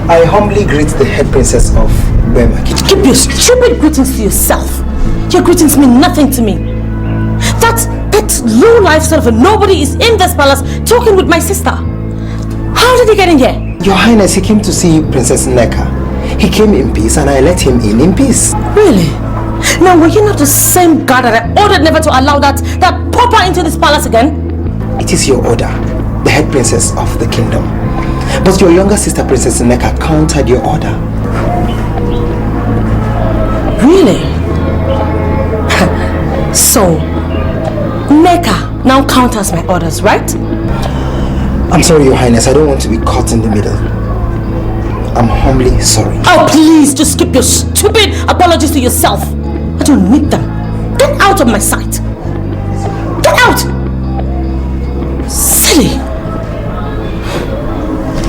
I humbly greet the head princess of Burma. Keep your stupid greetings to yourself. Your greetings mean nothing to me. That low-life sort of a nobody is in this palace talking with my sister. How did he get in here? Your Highness, he came to see Princess Nneka. He came in peace and I let him in peace. Really? Now, were you not the same guard that I ordered never to allow that pauper into this palace again? It is your order, the head princess of the kingdom. But your younger sister, Princess Nneka, countered your order. Really? So, Nneka now counters my orders, right? I'm sorry, Your Highness. I don't want to be caught in the middle. I'm humbly sorry. Oh, please, just keep your stupid apologies to yourself. I don't need them. Get out of my sight. Get out! Silly.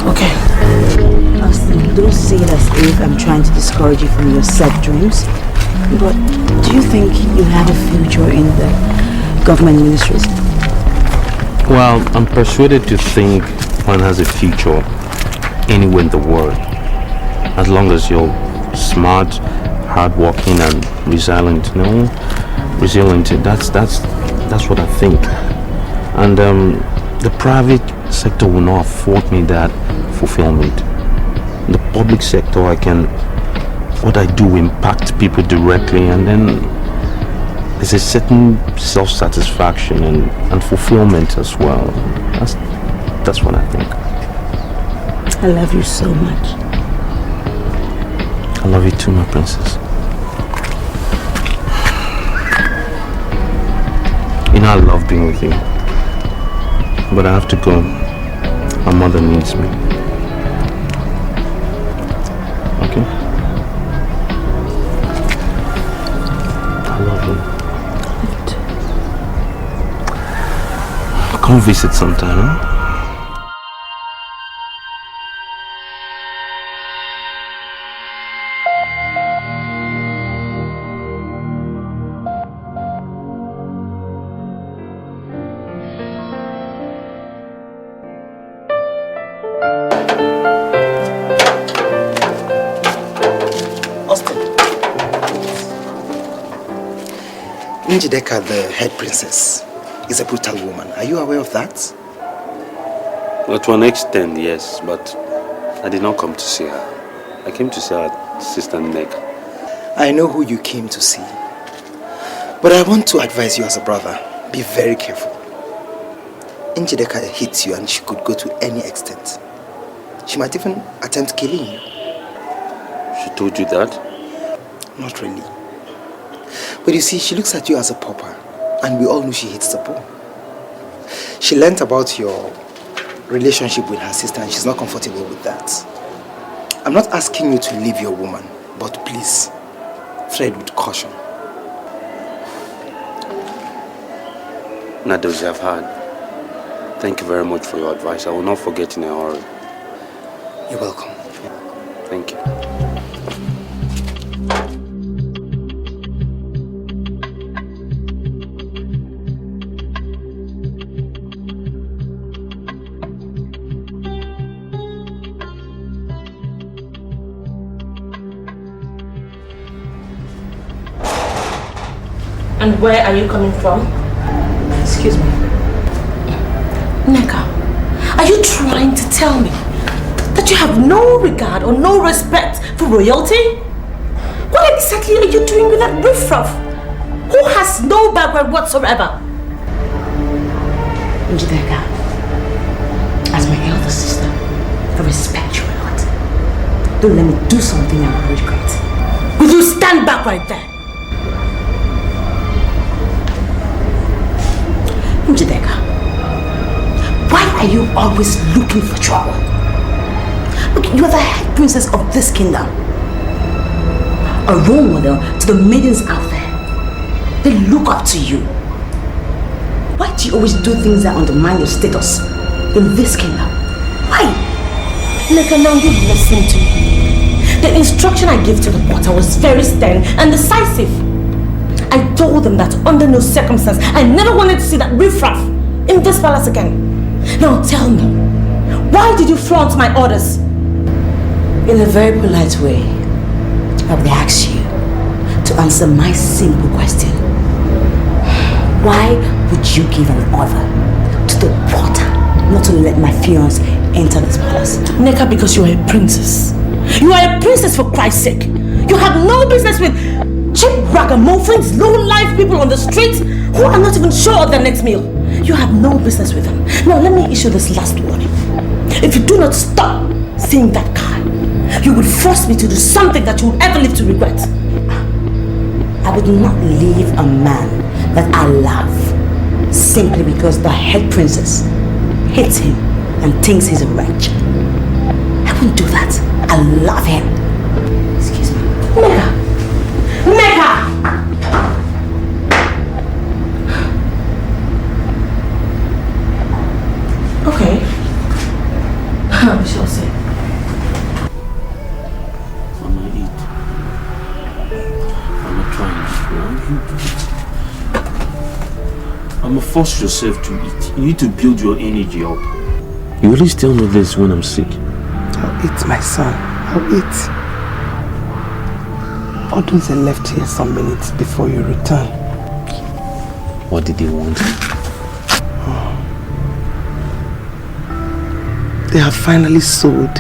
Okay. Austin, don't say it as if I'm trying to discourage you from your set dreams. But do you think you have a future in the government ministries? Well, I'm persuaded to think one has a future anywhere in the world. As long as you're smart, hardworking and resilient, resilient. That's what I think. And the private sector will not afford me that fulfillment. In the public sector, what I do impact people directly, and then there's a certain self-satisfaction and fulfillment as well. That's what I think. I love you so much. I love you too, my princess. You know I love being with you. But I have to go. My mother needs me. Okay? I love you. Come visit sometime, huh? Dikeh, the head princess, is a brutal woman. Are you aware of that? Well, to an extent, yes, but I did not come to see her. I came to see her sister Nneka. I know who you came to see. But I want to advise you as a brother, be very careful. Dikeh hits you and she could go to any extent. She might even attempt killing you. She told you that? Not really. But you see, she looks at you as a pauper, and we all know she hates the poor. She learnt about your relationship with her sister and she's not comfortable with that. I'm not asking you to leave your woman, but please, tread with caution. Nadozi, I've heard. Thank you very much for your advice. I will not forget in a hurry. You're welcome. Thank you. And where are you coming from? Excuse me. Nneka, are you trying to tell me that you have no regard or no respect for royalty? What exactly are you doing with that riffraff who has no background whatsoever? Dikeh, as my elder sister, I respect you a lot. Don't let me do something I will regret. Will you stand back right there? Dikeh, why are you always looking for trouble? Look, you are the head princess of this kingdom. A role model to the maidens out there. They look up to you. Why do you always do things that undermine your status in this kingdom? Why? Nneka, now you listen to me. The instruction I gave to the porter was very stern and decisive. I told them that under no circumstance I never wanted to see that riffraff in this palace again. Now tell me, why did you flaunt my orders? In a very polite way, I would ask you to answer my simple question. Why would you give an order to the porter not to let my fiancé enter this palace? Neka, because you are a princess. You are a princess for Christ's sake. You have no business with cheap ragamuffins, low-life people on the street who are not even sure of their next meal. You have no business with them. Now let me issue this last warning. If you do not stop seeing that car, you would force me to do something that you will ever live to regret. I would not leave a man that I love simply because the head princess hates him and thinks he's a wretch. I wouldn't do that. I love him. Excuse me. Neka! Neka! Okay. We shall see. Mama, eat. I'm not trying. You eat. Mama, force yourself to eat. You need to build your energy up. You always tell me this when I'm sick. I'll eat, my son. I'll eat. Odunze left here some minutes before you return. What did they want? They have finally sold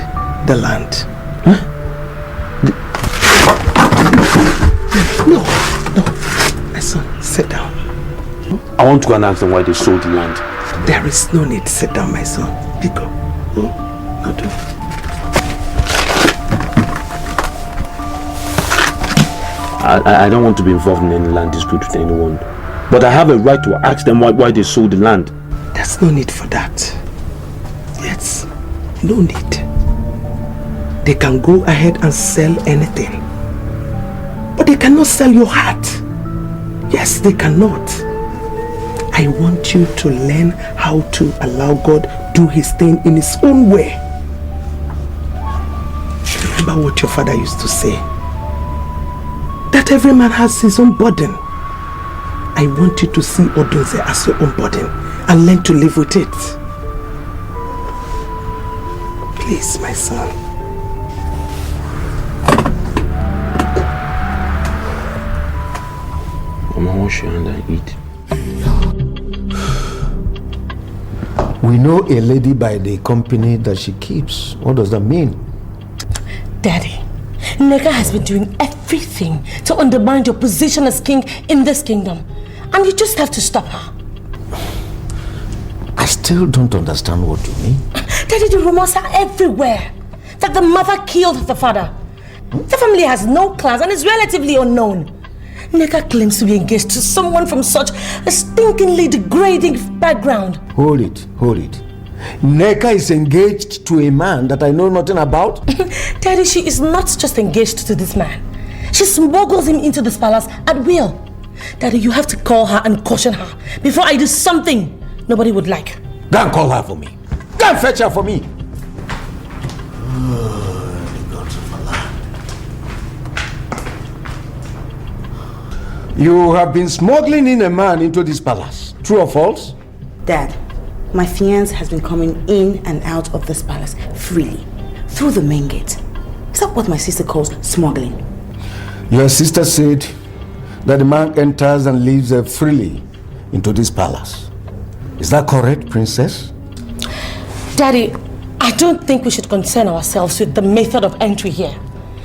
the land. Huh? No. My son, sit down. I want to go and ask them why they sold the land. There is no need. Sit down, my son. Pick up. No, do. I don't want to be involved in any land dispute with anyone. But I have a right to ask them why they sold the land. There's no need for that. Yes, no need. They can go ahead and sell anything. But they cannot sell your heart. Yes, they cannot. I want you to learn how to allow God do his thing in his own way. Remember what your father used to say. That every man has his own burden. I want you to see Odunze as your own burden and learn to live with it. Please, my son. Mama, wash your hand and eat. We know a lady by the company that she keeps. What does that mean? Daddy, Neka has been doing everything to undermine your position as king in this kingdom. And you just have to stop her. I still don't understand what you mean. Daddy, the rumors are everywhere that the mother killed the father. The family has no class and is relatively unknown. Neka claims to be engaged to someone from such a stinkingly degrading background. Hold it. Neka is engaged to a man that I know nothing about? Daddy, she is not just engaged to this man. She smuggles him into this palace at will. Daddy, you have to call her and caution her before I do something nobody would like. Go and call her for me. Go and fetch her for me. You have been smuggling in a man into this palace. True or false? Dad, my fiancé has been coming in and out of this palace freely, through the main gate. Is that what my sister calls smuggling? Your sister said that the man enters and leaves freely into this palace. Is that correct, Princess? Daddy, I don't think we should concern ourselves with the method of entry here.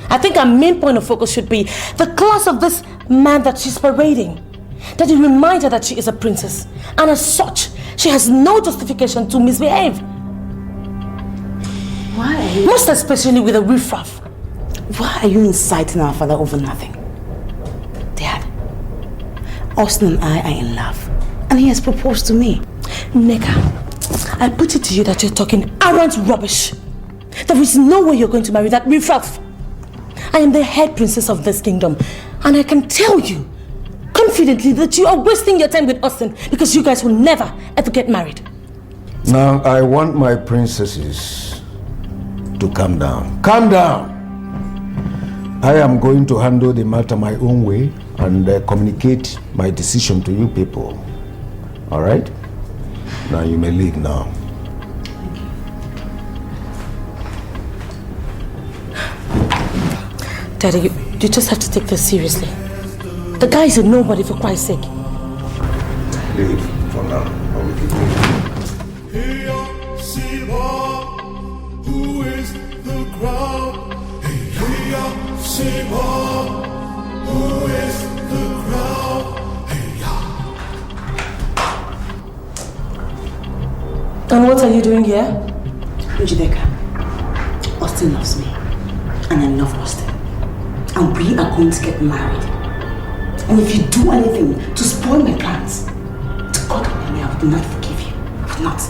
I think our main point of focus should be the class of this man that she's parading. Daddy, remind her that she is a princess, and as such, she has no justification to misbehave. Why are you... Most especially with a riffraff. Why are you inciting our father over nothing? Dad, Austin and I are in love, and he has proposed to me. Neka, I put it to you that you're talking arrant rubbish. There is no way you're going to marry that riffraff. I am the head princess of this kingdom, and I can tell you confidently that you are wasting your time with Austin because you guys will never ever get married. Now, I want my princesses to calm down. Calm down! I am going to handle the matter my own way and communicate my decision to you people. All right? Now you may leave now. Daddy, you just have to take this seriously. The guy is a nobody, for Christ's sake. Leave for now. I will keep it. Who is the crowd? Who is the crowd? And what are you doing here? Dikeh, Austin loves me. And I love Austin. And we are going to get married. And if you do anything to spoil my plans, to God only, I would not forgive you. I would not.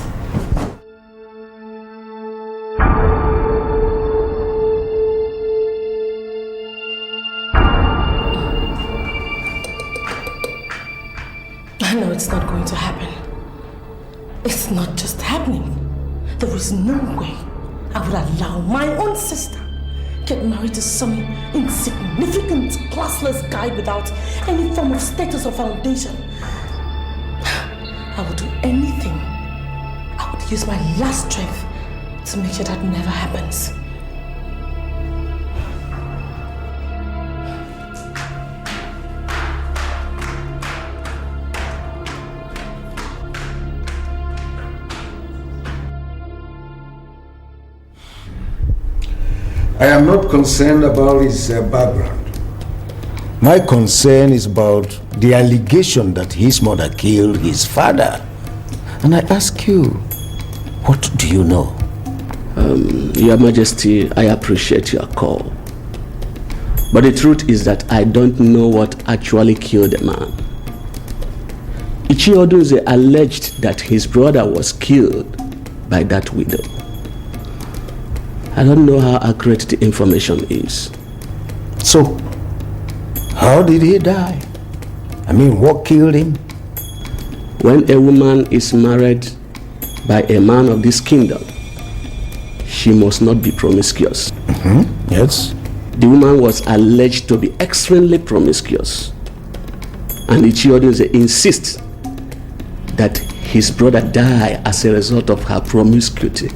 I know it's not going to happen. It's not just happening. There is no way I would allow my own sister get married to some insignificant, classless guy without any form of status or foundation. I would do anything. I would use my last strength to make sure that never happens. I am not concerned about his background. My concern is about the allegation that his mother killed his father. And I ask you, what do you know? Your Majesty, I appreciate your call. But the truth is that I don't know what actually killed the man. Ini Edo alleged that his brother was killed by that widow. I don't know how accurate the information is. So, how did he die? I mean, what killed him? When a woman is married by a man of this kingdom, she must not be promiscuous. Yes. The woman was alleged to be extremely promiscuous. And Ini Edo insists that his brother died as a result of her promiscuity.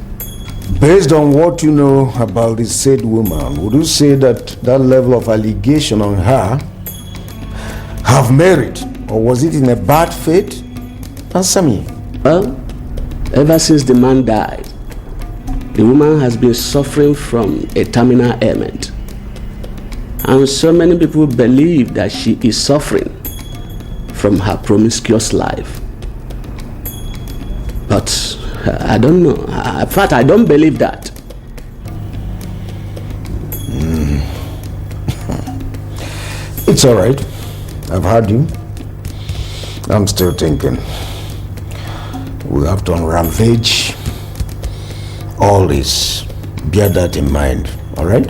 Based on what you know about this said woman, would you say that that level of allegation on her have merit, or was it in a bad faith? Answer me. Well, ever since the man died, the woman has been suffering from a terminal ailment. And so many people believe that she is suffering from her promiscuous life. But I don't know. In fact, I don't believe that. It's all right. I've heard you. I'm still thinking. We have to unravage all this. Bear that in mind, all right?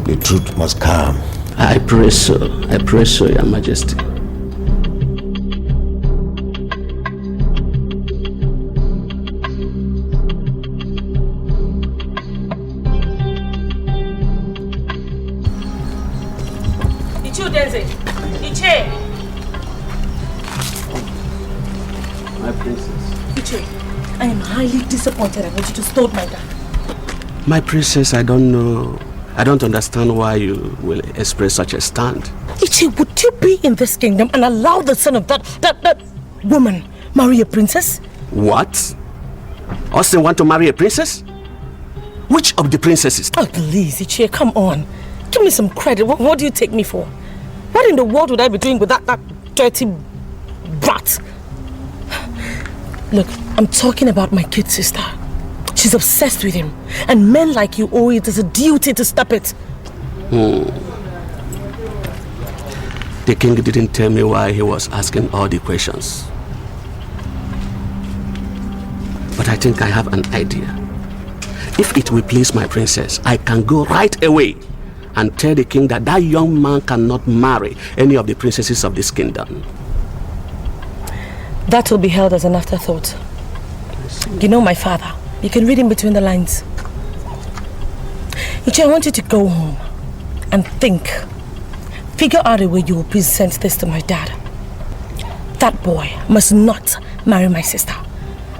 The truth must come. I pray so. I pray so, Your Majesty. My princess. Iche, I am highly disappointed at what you just told my dad. My princess, I don't know. I don't understand why you will express such a stand. Iche, would you be in this kingdom and allow the son of that woman marry a princess? What? Austin want to marry a princess? Which of the princesses? Oh, please, Iche, come on. Give me some credit. What do you take me for? What in the world would I be doing with that dirty brat? Look, I'm talking about my kid sister. She's obsessed with him. And men like you owe it as a duty to stop it. The king didn't tell me why he was asking all the questions. But I think I have an idea. If it will please my princess, I can go right away and tell the king that that young man cannot marry any of the princesses of this kingdom. That will be held as an afterthought. You know my father. You can read in between the lines. Iche, I want you to go home and think. Figure out a way you will present this to my dad. That boy must not marry my sister.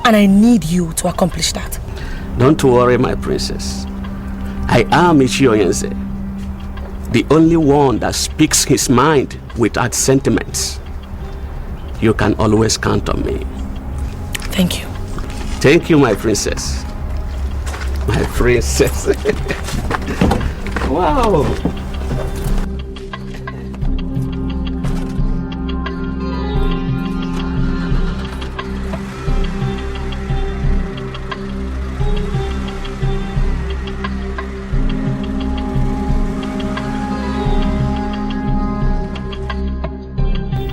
And I need you to accomplish that. Don't worry, my princess. I am Ini Edo, the only one that speaks his mind without sentiments. You can always count on me. Thank you. Thank you, my princess. My princess. Wow.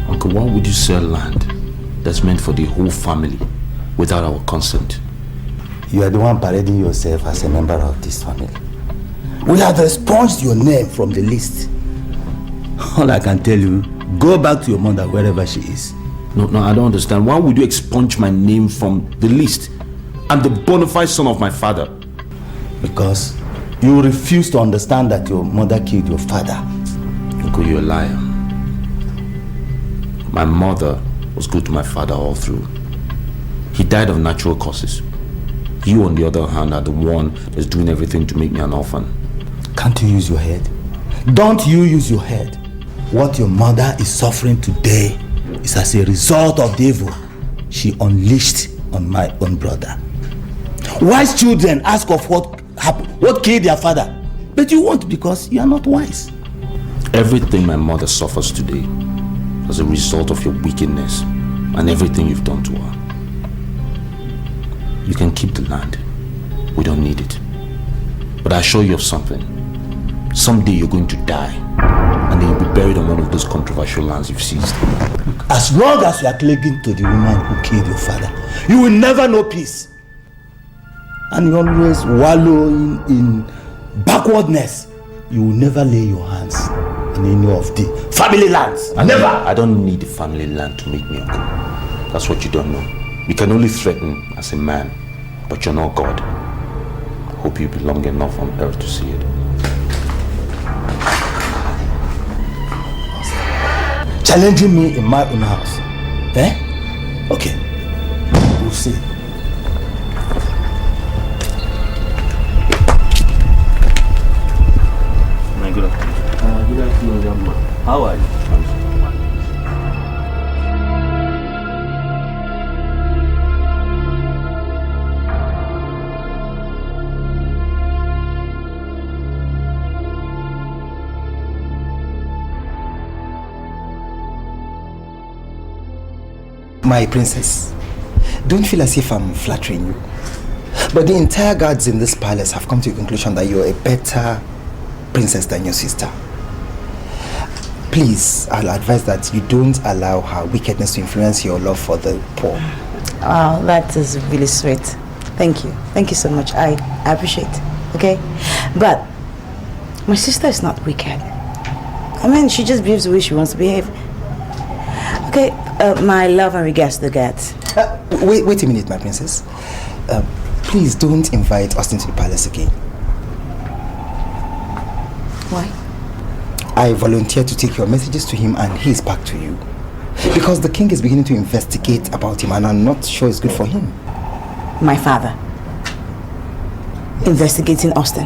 Uncle, why would you sell land that's meant for the whole family without our consent? You are the one parading yourself as a member of this family. We have expunged your name from the list. All I can tell you, go back to your mother wherever she is. No, I don't understand. Why would you expunge my name from the list? I'm the bona fide son of my father. Because you refuse to understand that your mother killed your father. Uncle, you're a liar. My mother was good to my father all through. He died of natural causes. You, on the other hand, are the one that's doing everything to make me an orphan. Can't you use your head? Don't you use your head? What your mother is suffering today is as a result of the evil she unleashed on my own brother. Wise children ask of what happened, what killed their father, but you won't because you are not wise. Everything my mother suffers today as a result of your wickedness and everything you've done to her. You can keep the land. We don't need it. But I assure you of something. Someday you're going to die, and then you'll be buried on one of those controversial lands you've seized. As long as you are clinging to the woman who killed your father, you will never know peace. And you always wallow in backwardness. You will never lay your hands in any of the family lands. Never! I don't need the family land to make me uncle. That's what you don't know. You can only threaten as a man, but you're not God. Hope you belong enough on earth to see it. Challenging me in my own house. Eh? Okay. We'll see. My good afternoon. Good afternoon, young man. How are you? My princess, don't feel as if I'm flattering you. But the entire guards in this palace have come to a conclusion that you're a better princess than your sister. Please, I'll advise that you don't allow her wickedness to influence your love for the poor. Oh, that is really sweet. Thank you. Thank you so much. I appreciate it. Okay? But my sister is not wicked. I mean, she just behaves the way she wants to behave. Okay, my love and regards to the guards. Wait a minute, my princess. Please don't invite Austin to the palace again. Why? I volunteered to take your messages to him and he's back to you. Because the king is beginning to investigate about him and I'm not sure it's good for him. My father. Investigating Austin.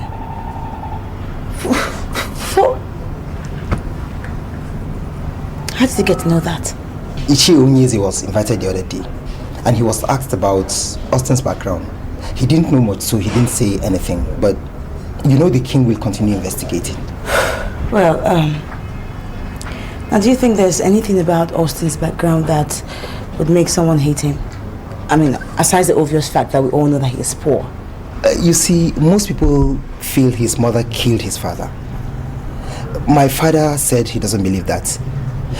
How did you get to know that? Ichi Onyeze was invited the other day and he was asked about Austin's background. He didn't know much, so he didn't say anything, but you know the king will continue investigating. Well, now do you think there's anything about Austin's background that would make someone hate him? I mean, aside the obvious fact that we all know that he is poor. You see, most people feel his mother killed his father. My father said he doesn't believe that.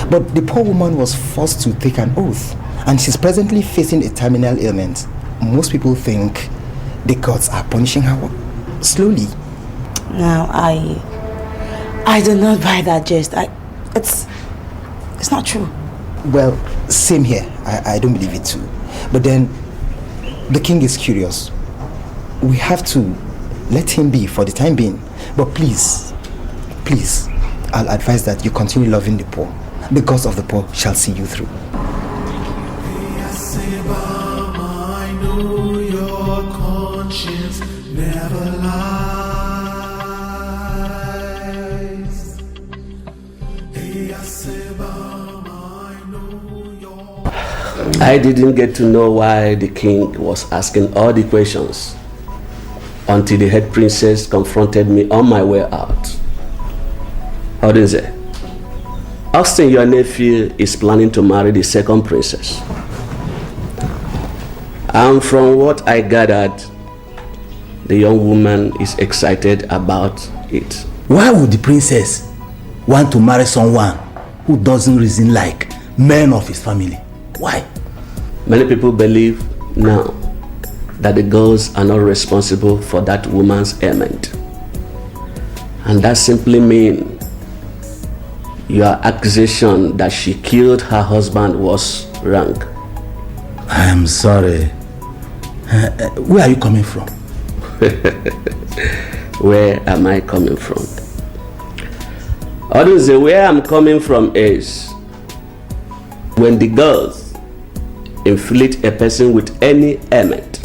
But the poor woman was forced to take an oath and she's presently facing a terminal ailment. Most people think the gods are punishing her slowly. Now, I do not buy that gist. It's not true. Well, same here. I don't believe it too. But then, the king is curious. We have to let him be for the time being. But please, I'll advise that you continue loving the poor. The gods of the poor shall see you through. I know your conscience never lies. I didn't get to know why the king was asking all the questions until the head princess confronted me on my way out. How do you say? Austin, your nephew, is planning to marry the second princess. And from what I gathered, the young woman is excited about it. Why would the princess want to marry someone who doesn't reason like men of his family? Why? Many people believe now that the girls are not responsible for that woman's ailment. And that simply means your accusation that she killed her husband was wrong. I am sorry. Where are you coming from? Where am I coming from? Honestly, where I'm coming from is when the girls inflict a person with any ailment,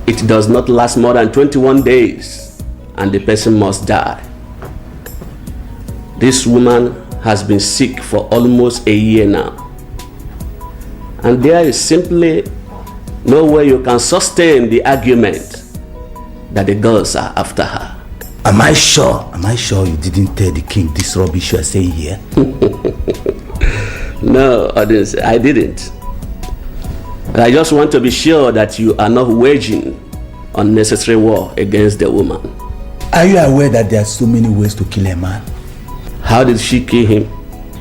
it does not last more than 21 days and the person must die. This woman has been sick for almost a year now, and there is simply no way you can sustain the argument that the girls are after her. Am I sure you didn't tell the king this rubbish you are saying here? No, I didn't. But I just want to be sure that you are not waging unnecessary war against the woman. Are you aware that there are so many ways to kill a man? How did she kill him?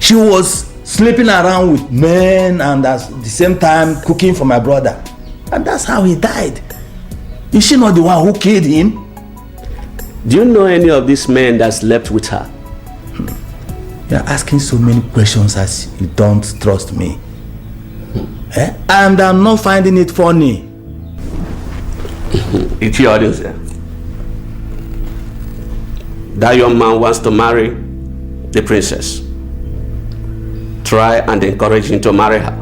She was sleeping around with men and at the same time cooking for my brother. And that's how he died. Is she not the one who killed him? Do you know any of these men that slept with her? You are asking so many questions as you don't trust me. And I'm not finding it funny. It's your audience there. That young man wants to marry the princess. Try and encourage him to marry her.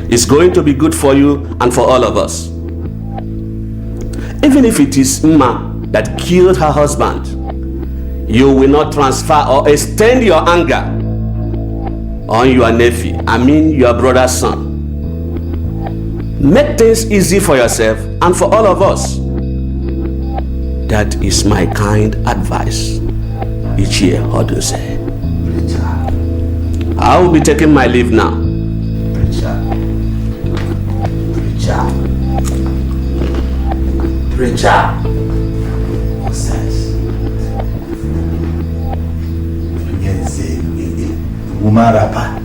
It's going to be good for you and for all of us. Even if it is Mma that killed her husband, you will not transfer or extend your anger on your nephew, your brother's son. Make things easy for yourself and for all of us. That is my kind advice. Each year, how do you say? I will be taking my leave now. Preacher. What sense? Woman rapper.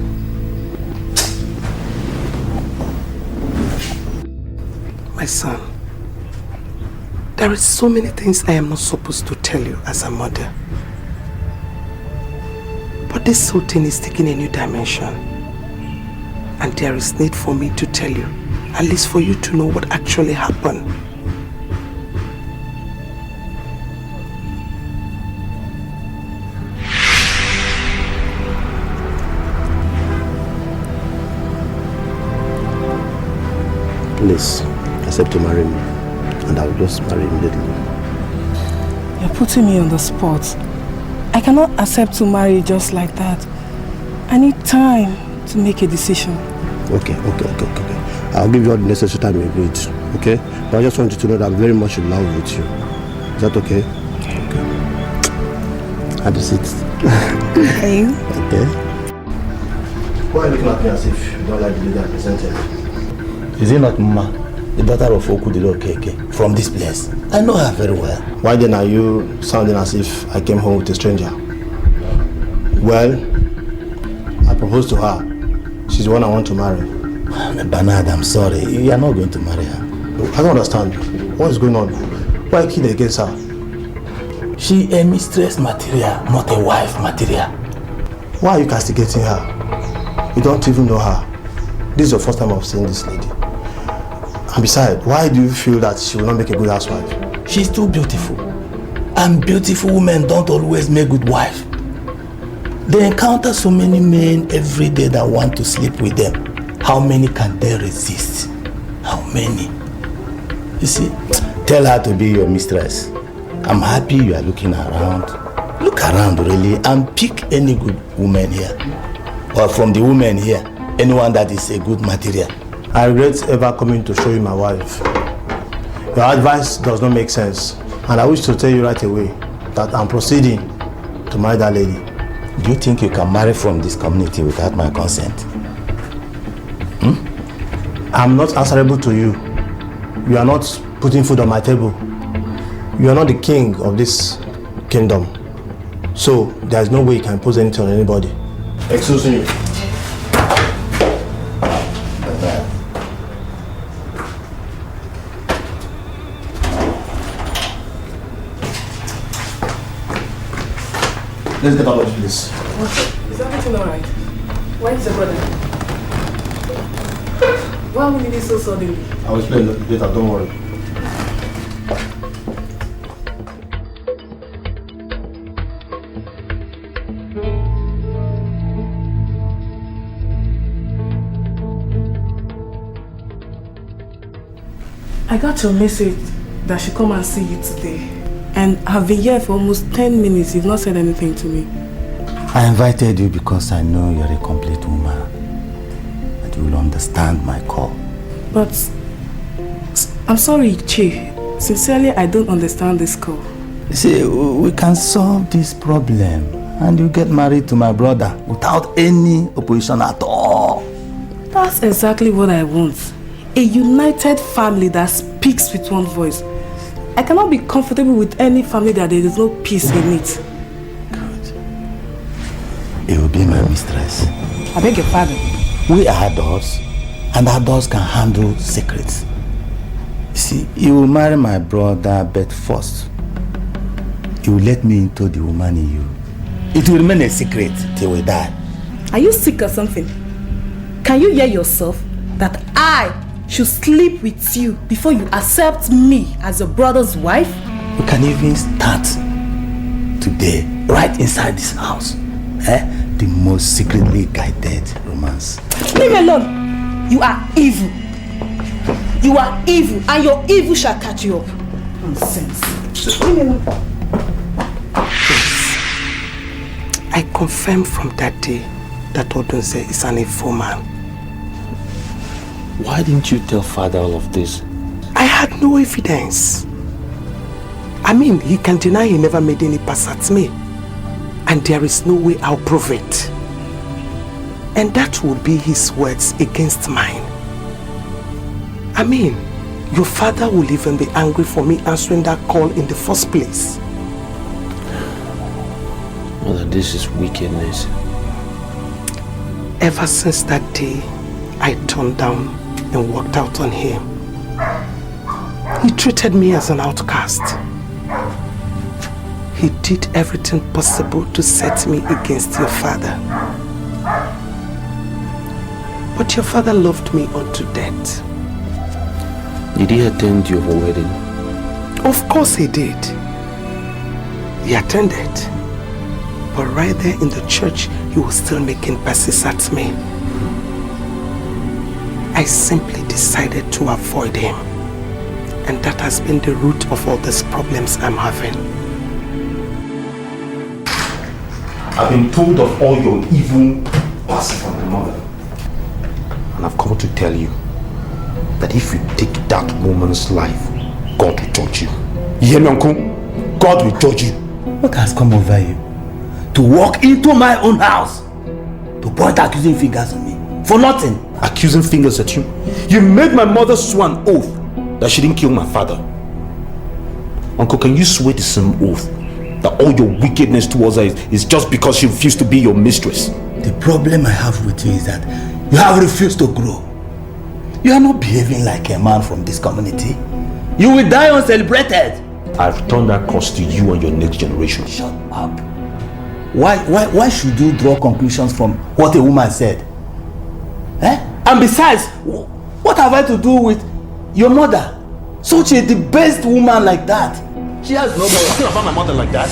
My son, there is so many things I am not supposed to tell you as a mother. But this whole thing is taking a new dimension. And there is need for me to tell you, at least for you to know what actually happened. Please, accept to marry me, and I will just marry immediately. You're putting me on the spot. I cannot accept to marry just like that. I need time to make a decision. Okay. I'll give you all the necessary time you need, okay? But I just want you to know that I'm very much in love with you. Is that okay? Okay. Have a seat. Okay. Okay. Why are you looking at me as if you don't like the lady I presented? Is it not Mma, the daughter of Okoli from this place? I know her very well. Why then are you sounding as if I came home with a stranger? Well, I proposed to her. She's the one I want to marry. Bernard, I'm sorry. You are not going to marry her. I don't understand. What is going on? Why kill against her? She a mistress material, not a wife material. Why are you castigating her? You don't even know her. This is the first time I've seen this lady. And besides, why do you feel that she will not make a good housewife? She's too beautiful. And beautiful women don't always make good wives. They encounter so many men every day that want to sleep with them. How many can they resist? How many? You see, tell her to be your mistress. I'm happy you are looking around. Look around really and pick any good woman here. Or from the women here. anyone that is a good material. I regret ever coming to show you my wife. Your advice does not make sense, and I wish to tell you right away that I'm proceeding to marry that lady. Do you think you can marry from this community without my consent? I'm not answerable to you. You are not putting food on my table. You are not the king of this kingdom. So there is no way you can impose anything on anybody. Excuse me. Let's get out of this place. What? Is everything alright? Why is the brother? Why will you be so suddenly? I will explain later, don't worry. I got your message that she come and see you today. And I've been here for almost 10 minutes. You've not said anything to me. I invited you because I know you're a complete woman. And you will understand my call. But I'm sorry, Chi. Sincerely, I don't understand this call. See, we can solve this problem. And you get married to my brother without any opposition at all. That's exactly what I want. A united family that speaks with one voice. I cannot be comfortable with any family that there is no peace in it. Good. You will be my mistress. I beg your pardon. We are adults, and adults can handle secrets. See, you will marry my brother, but first, you will let me into the woman in you. It will remain a secret till we die. Are you sick or something? Can you hear yourself that I should sleep with you before you accept me as your brother's wife? We can even start today, right inside this house. The most secretly guided romance. Leave me alone. You are evil. You are evil, and your evil shall catch you up. Nonsense. Leave me alone. I confirm from that day that Odunze is an evil man. Why didn't you tell father all of this? I had no evidence. I mean, he can deny he never made any pass at me. And there is no way I'll prove it. And that would be his words against mine. I mean, your father will even be angry for me answering that call in the first place. Mother, this is wickedness. Ever since that day, I turned down and walked out on him. He treated me as an outcast. He did everything possible to set me against your father. But your father loved me unto death. Did he attend your wedding? Of course he did. He attended. But right there in the church, he was still making passes at me. I simply decided to avoid him. And that has been the root of all these problems I'm having. I've been told of all your evil past from my mother. And I've come to tell you that if you take that woman's life, God will judge you. You hear me, Uncle? God will judge you. What has come over you? To walk into my own house, to point accusing fingers on me, for nothing. Accusing fingers at you? You made my mother swear an oath that she didn't kill my father. Uncle, can you swear the same oath that all your wickedness towards her is just because she refused to be your mistress? The problem I have with you is that you have refused to grow. You are not behaving like a man from this community. You will die uncelebrated. I've turned that curse to you and your next generation. Shut up. Why should you draw conclusions from what a woman said? And besides, what have I to do with your mother? Such a debased woman like that. She has no talking about my mother like that.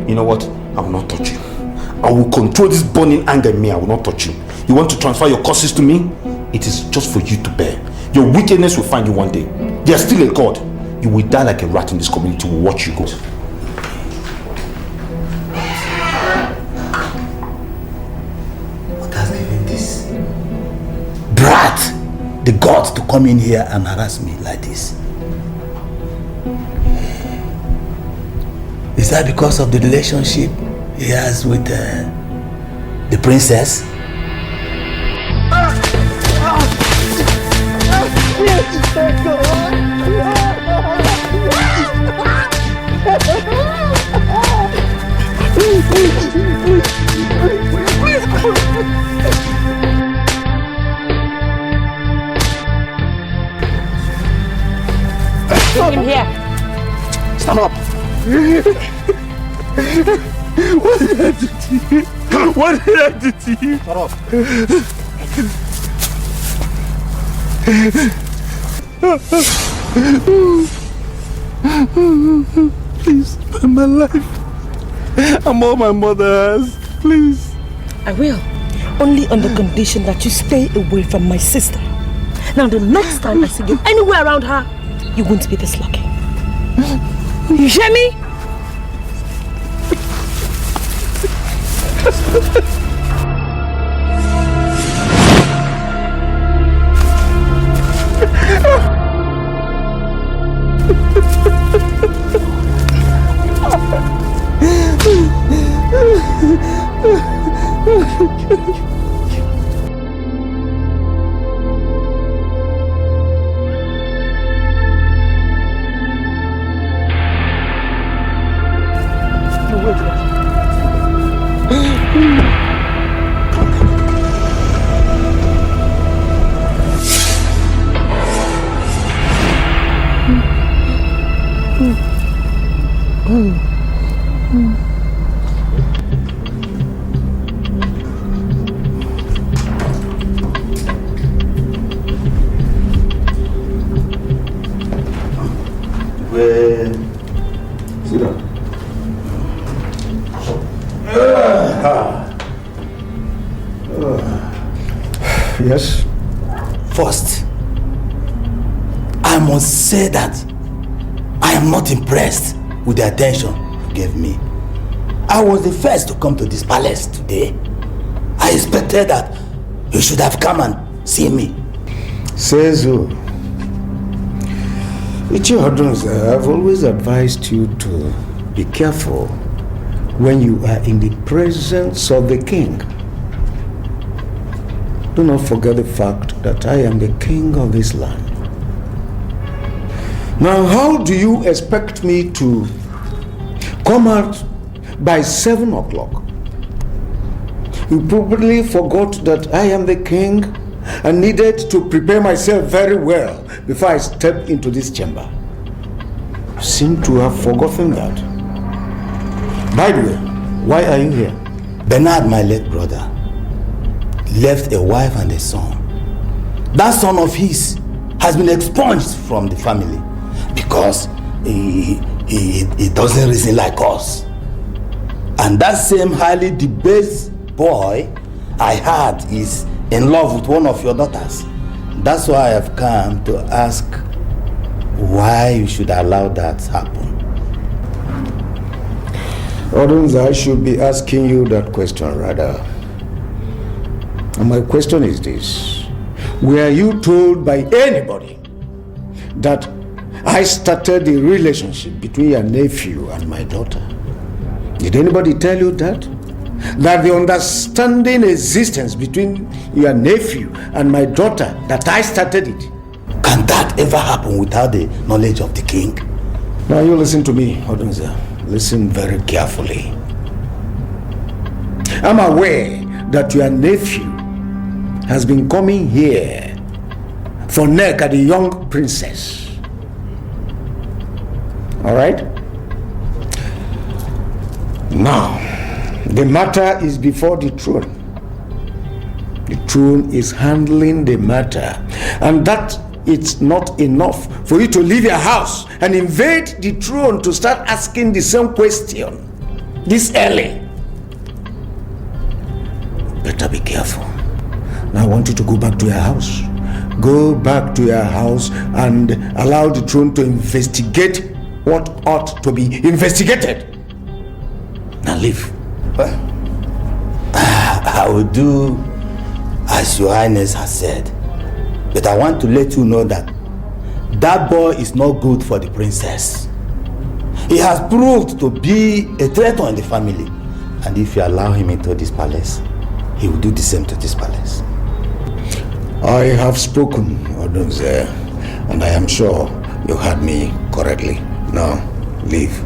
You know what? I will not touch you. I will control this burning anger in me. I will not touch you. You want to transfer your curses to me? It is just for you to bear. Your wickedness will find you one day. There's still a God. You will die like a rat in this community. We'll watch you go. What has given this the guts to come in here and harass me like this? Is that because of the relationship he has with the princess? Take him here. Stand up. What did I do to you? What did I do to you? Shut up. Please spare my life. I'm all my mother has. Please. I will. Only on the condition that you stay away from my sister. Now the next time I see you anywhere around her, you won't be this lucky. You hear me? Sit down. Yes? First, I must say that I am not impressed with the attention you gave me. I was the first to come to this palace today. I expected that you should have come and seen me. Says who? I've always advised you to be careful when you are in the presence of the king. Do not forget the fact that I am the king of this land. Now, how do you expect me to come out by 7 o'clock? You probably forgot that I am the king and needed to prepare myself very well before I step into this chamber. You seem to have forgotten that. By the way, why are you here? Bernard, my late brother, left a wife and a son. That son of his has been expunged from the family because he doesn't reason like us. And that same highly debased boy I heard is in love with one of your daughters. That's why I have come to ask why you should allow that to happen. Odunza, I should be asking you that question rather. And my question is this. Were you told by anybody that I started the relationship between your nephew and my daughter? Did anybody tell you that? That the understanding existence between your nephew and my daughter, that I started it? Can that ever happen without the knowledge of the king? Now you listen to me, Odunza. Listen very carefully. I'm aware that your nephew has been coming here for neck at the young princess. All right? Now, the matter is before the throne. The throne is handling the matter. And that it's not enough for you to leave your house and invade the throne to start asking the same question this early. Better be careful. Now I want you to go back to your house. Go back to your house and allow the throne to investigate what ought to be investigated. Now leave. I will do as your highness has said. But I want to let you know that that boy is not good for the princess. He has proved to be a traitor in the family. And if you allow him into this palace, he will do the same to this palace. I have spoken, Odunze, and I am sure you heard me correctly. Now, leave.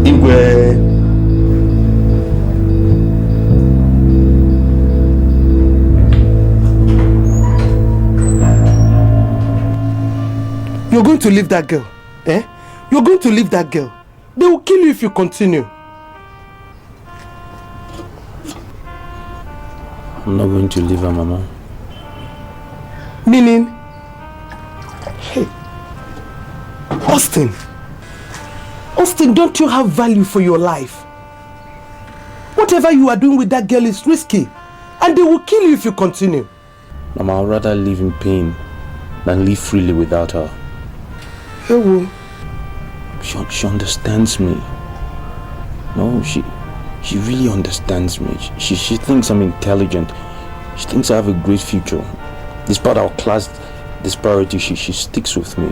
Igwe. You're going to leave that girl, eh? You're going to leave that girl. They will kill you if you continue. I'm not going to leave her, Mama. Meaning? Hey, Austin, don't you have value for your life? Whatever you are doing with that girl is risky, and they will kill you if you continue. Mama, I'd rather live in pain than live freely without her. Hey, well. She understands me. No, she really understands me. She thinks I'm intelligent. She thinks I have a great future. Despite our class disparity, she sticks with me.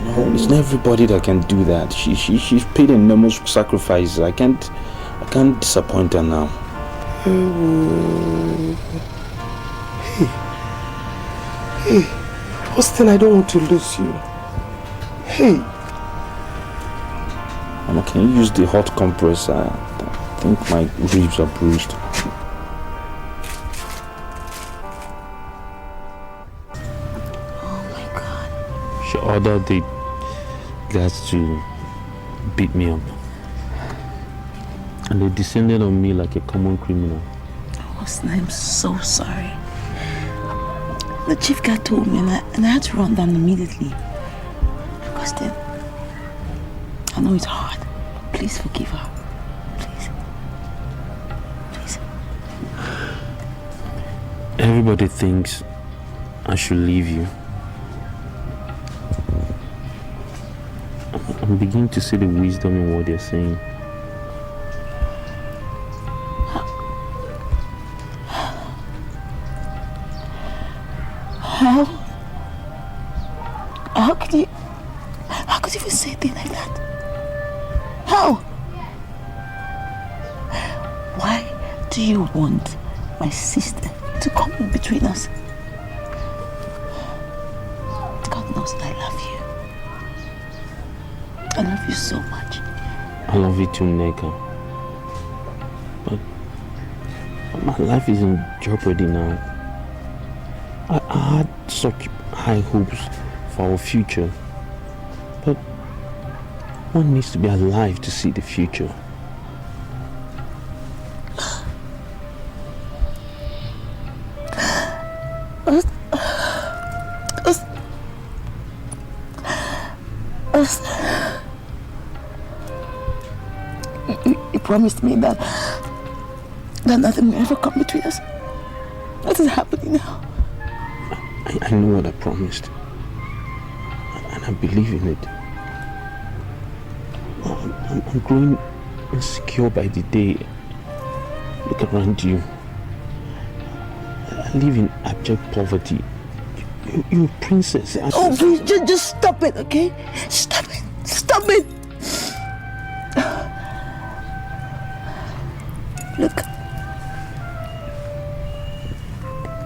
No, it's not everybody that can do that. She's paid enormous sacrifices. I can't disappoint her now. Hey, Austin, I don't want to lose you. Hey. Mama, can you use the hot compress? I think my ribs are bruised. Oh my God. She ordered the guards to beat me up. And they descended on me like a common criminal. Austin, I'm so sorry. The chief guard told me and I had to run down immediately. Austin, I know it's hard. Please forgive her. Please. Please. Everybody thinks I should leave you. I'm beginning to see the wisdom in what they're saying. How could you say a thing like that? How? Why do you want my sister to come in between us? God knows I love you. I love you so much. I love you too, Neka. But my life is in jeopardy now. I had such high hopes for our future. But one needs to be alive to see the future. You promised me that nothing will ever come between us. What is happening now? I know what I promised. And I believe in it. I'm growing insecure by the day. Look around you. I live in abject poverty. You're a princess. Oh, please, just stop it, okay? Stop it. Stop it. Look.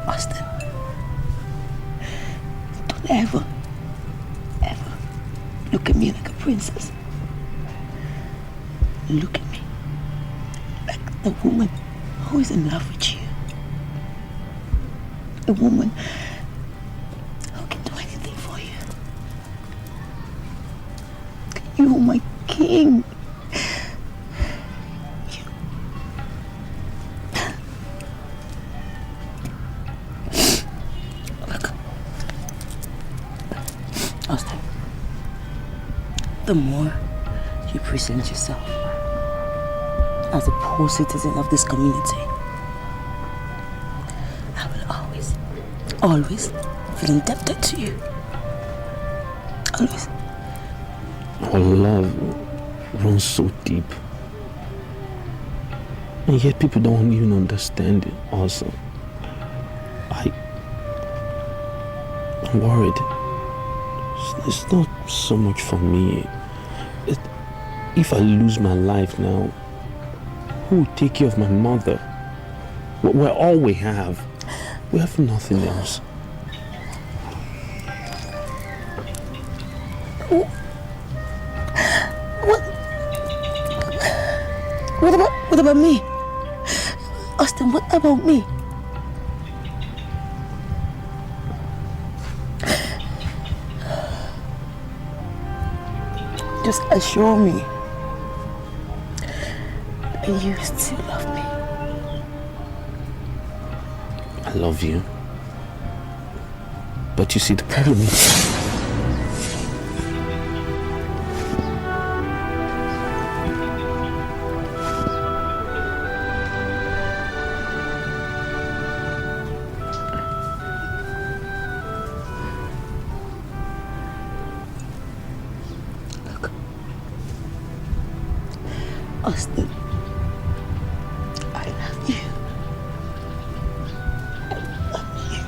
Austin. Don't ever look at me like a princess. Look at me like the woman who is in love with you. A woman who can do anything for you. You're my king. Look. Austin, the more you present yourself as a poor citizen of this community, I will always feel indebted to you. Always. Our love runs so deep. And yet people don't even understand it also. I'm worried. It's not so much for me. If I lose my life now, who will take care of my mother? We're all we have. We have nothing else. What about me? Austin, what about me? Just assure me that you still love me. I love you. But you see, the problem is... Austin, I love you. I love you.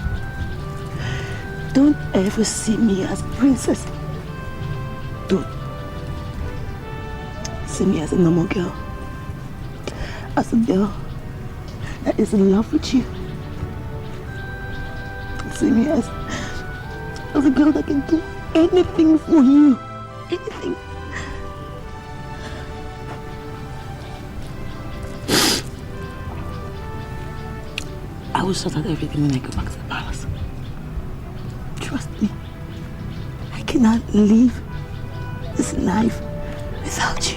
Don't ever see me as a princess. Don't. See me as a normal girl. As a girl that is in love with you. See me as a girl that can do anything for you. Anything. I will sort out everything when I go back to the palace. Trust me. I cannot live this life without you.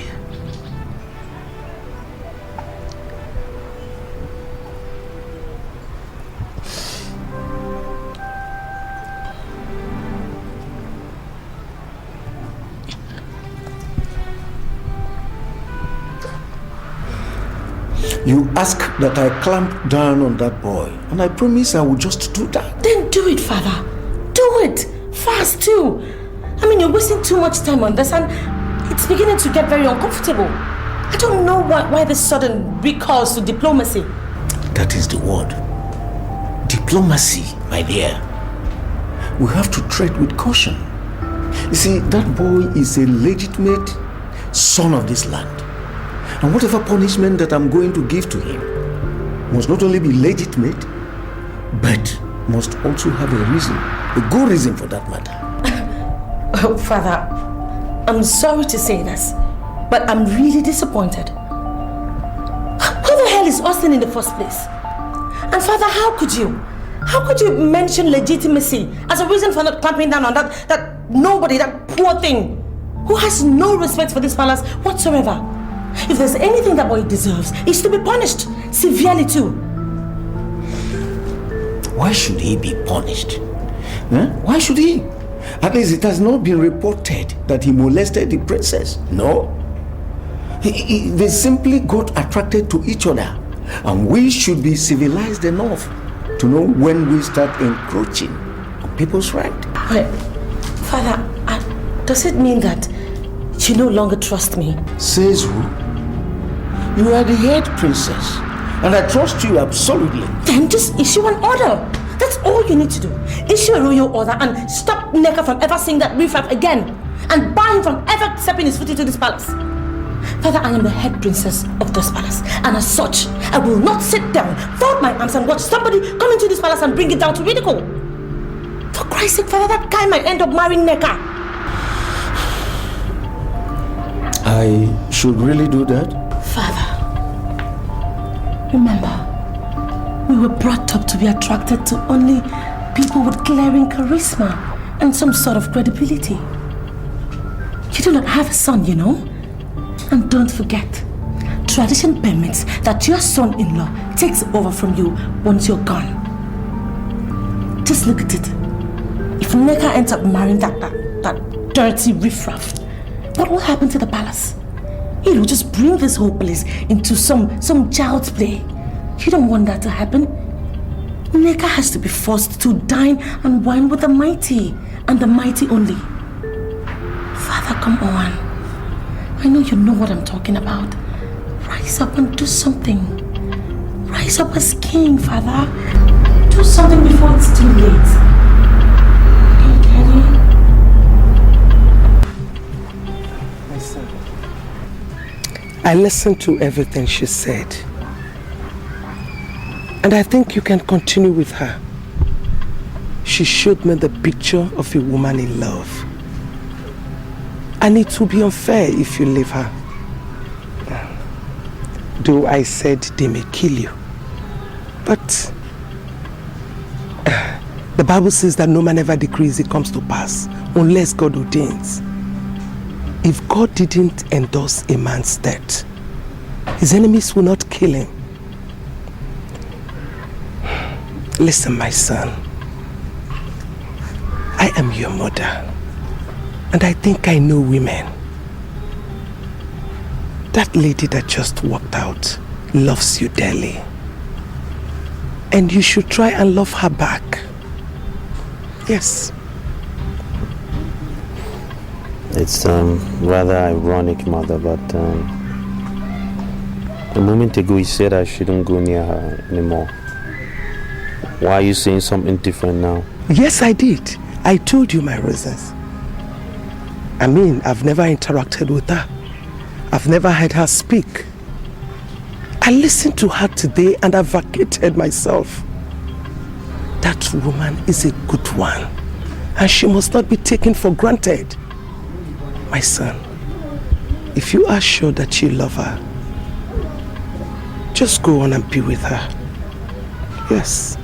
You ask that I clamp down on that boy, and I promise I will just do that. Then do it, Father. Do it. Fast too. I mean, you're wasting too much time on this and it's beginning to get very uncomfortable. I don't know why this sudden recourse to diplomacy. That is the word. Diplomacy, my dear. We have to tread with caution. You see, that boy is a legitimate son of this land. And whatever punishment that I'm going to give to him must not only be legitimate, but must also have a reason, a good reason for that matter. Oh, Father, I'm sorry to say this, but I'm really disappointed. Who the hell is Austin in the first place? And Father, how could you mention legitimacy as a reason for not clamping down on that nobody, that poor thing, who has no respect for this palace whatsoever? If there's anything that boy deserves, it's to be punished severely too. Why should he be punished? Why should he? At least it has not been reported that he molested the princess. No. They simply got attracted to each other. And we should be civilized enough to know when we start encroaching on people's rights. Wait, Father, does it mean that you no longer trust me? Says who? You are the head princess, and I trust you absolutely. Then just issue an order. That's all you need to do. Issue a royal order and stop Neka from ever seeing that riffraff again, and ban him from ever stepping his foot into this palace. Father, I am the head princess of this palace, and as such, I will not sit down, fold my arms and watch somebody come into this palace and bring it down to ridicule. For Christ's sake, Father, that guy might end up marrying Neka. I should really do that? Father, remember, we were brought up to be attracted to only people with glaring charisma and some sort of credibility. You do not have a son, you know? And don't forget, tradition permits that your son-in-law takes over from you once you're gone. Just look at it. If Neka ends up marrying that dirty riffraff, what will happen to the palace? It will just bring this whole place into some child's play. You don't want that to happen. Neka has to be forced to dine and wine with the mighty, and the mighty only. Father, come on. I know you know what I'm talking about. Rise up and do something. Rise up as king, Father. Do something before it's too late. I listened to everything she said. And I think you can continue with her. She showed me the picture of a woman in love. And it will be unfair if you leave her. Though I said they may kill you. But the Bible says that no man ever decrees it comes to pass unless God ordains. If God didn't endorse a man's death, his enemies will not kill him. Listen, my son. I am your mother. And I think I know women. That lady that just walked out loves you dearly. And you should try and love her back. Yes. It's rather ironic, Mother, but a moment ago you said I shouldn't go near her anymore. Why are you saying something different now? Yes, I did. I told you my reasons. I mean, I've never interacted with her. I've never heard her speak. I listened to her today and I vacated myself. That woman is a good one, and she must not be taken for granted. My son, if you are sure that you love her, just go on and be with her. Yes.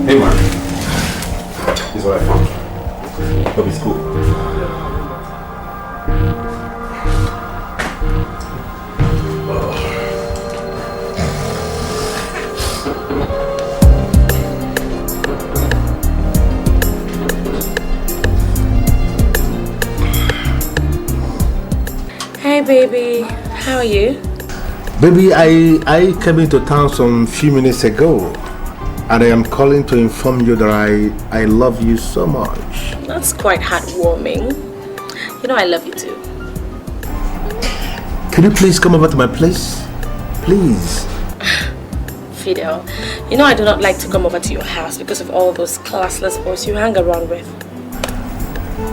Hey man, this is what I found. Hope it's cool. Hey baby, how are you? Baby, I came into town some few minutes ago, and I am calling to inform you that I love you so much. That's quite heartwarming. You know I love you too. Can you please come over to my place? Please. Fidel, you know I do not like to come over to your house because of all those classless boys you hang around with.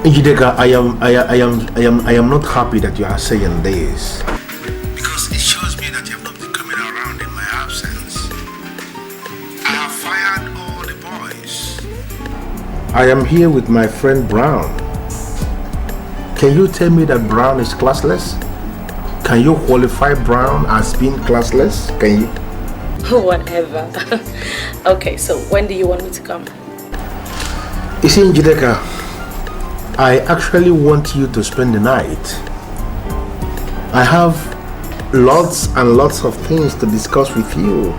Dikeh, I am not happy that you are saying this. Because it shows me that you have not been coming around in my absence. I have fired all the boys. I am here with my friend Brown. Can you tell me that Brown is classless? Can you qualify Brown as being classless? Can you? Whatever. Okay, so when do you want me to come? You see, Dikeh, I actually want you to spend the night. I have lots and lots of things to discuss with you.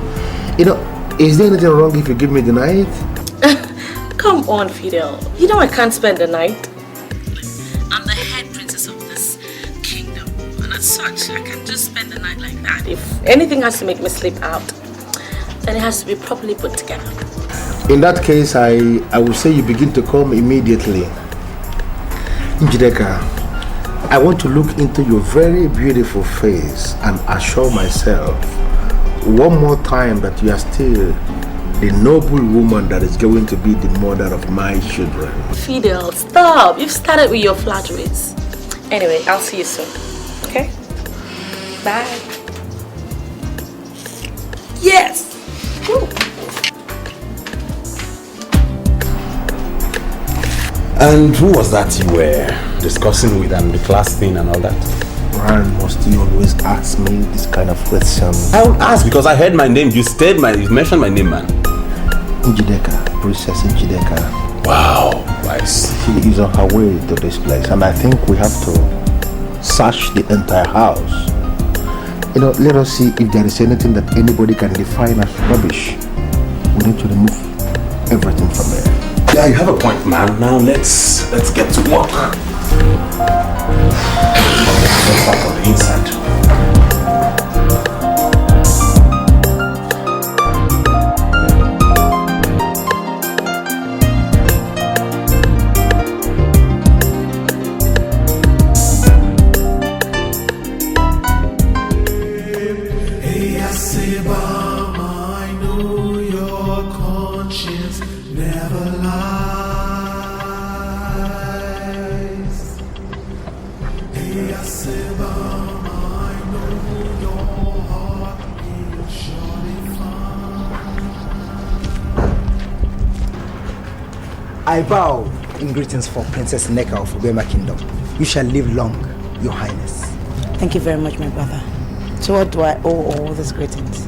You know, is there anything wrong if you give me the night? Come on, Fidel. You know I can't spend the night. I'm the head princess of this kingdom, and as such, I can't just spend the night like that. If anything has to make me sleep out, then it has to be properly put together. In that case, I will say you begin to come immediately. Dikeh, I want to look into your very beautiful face and assure myself one more time that you are still the noble woman that is going to be the mother of my children. Fidel, stop. You've started with your flatteries. Anyway, I'll see you soon. Okay? Bye. Yes! Woo. And who was that you were discussing with and the class thing and all that? Ryan, must you always ask me this kind of question? I will ask because I heard my name. You mentioned my name, man. Dikeh, Princess Dikeh. Wow, nice. She is on her way to this place, and I think we have to search the entire house. You know, let us see if there is anything that anybody can define as rubbish. We need to remove everything from there. Yeah, you have a point, man. Now let's get to work. Let's start on the inside. I bow in greetings for Princess Nneka of Ubema Kingdom. You shall live long, Your Highness. Thank you very much, my brother. So what do I owe all these greetings?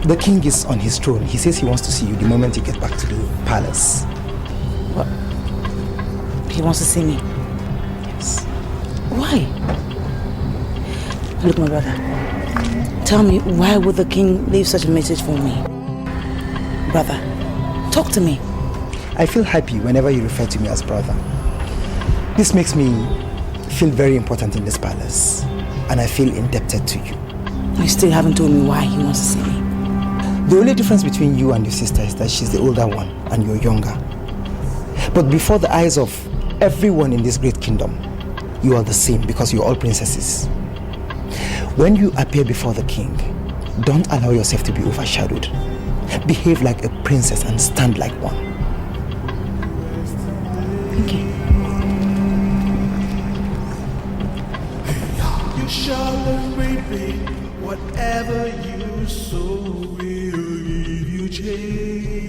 The king is on his throne. He says he wants to see you the moment you get back to the palace. What? He wants to see me? Yes. Why? Look, my brother. Tell me, why would the king leave such a message for me? Brother, talk to me. I feel happy whenever you refer to me as brother. This makes me feel very important in this palace, and I feel indebted to you. You still haven't told me why he wants to see me. The only difference between you and your sister is that she's the older one and you're younger. But before the eyes of everyone in this great kingdom, you are the same because you're all princesses. When you appear before the king, don't allow yourself to be overshadowed. Behave like a princess and stand like one. Thank you. You shall reap whatever you sow will give you chase.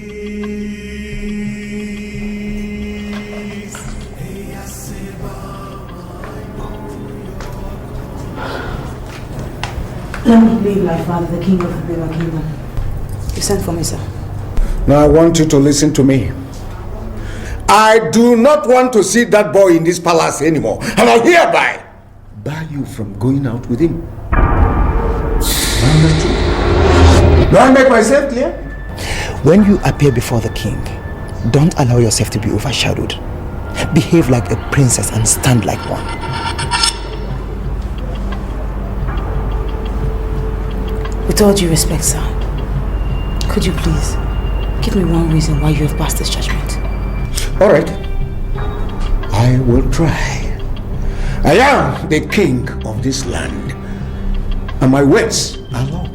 Let me leave my father, the king of the Bema Kingdom. You sent for me, sir. Now I want you to listen to me. I do not want to see that boy in this palace anymore, and I hereby bar you from going out with him. Do I make myself clear? When you appear before the king, don't allow yourself to be overshadowed. Behave like a princess and stand like one. With all due respect, sir, could you please give me one reason why you have passed this judgment? All right. I will try. I am the king of this land, and my words are law.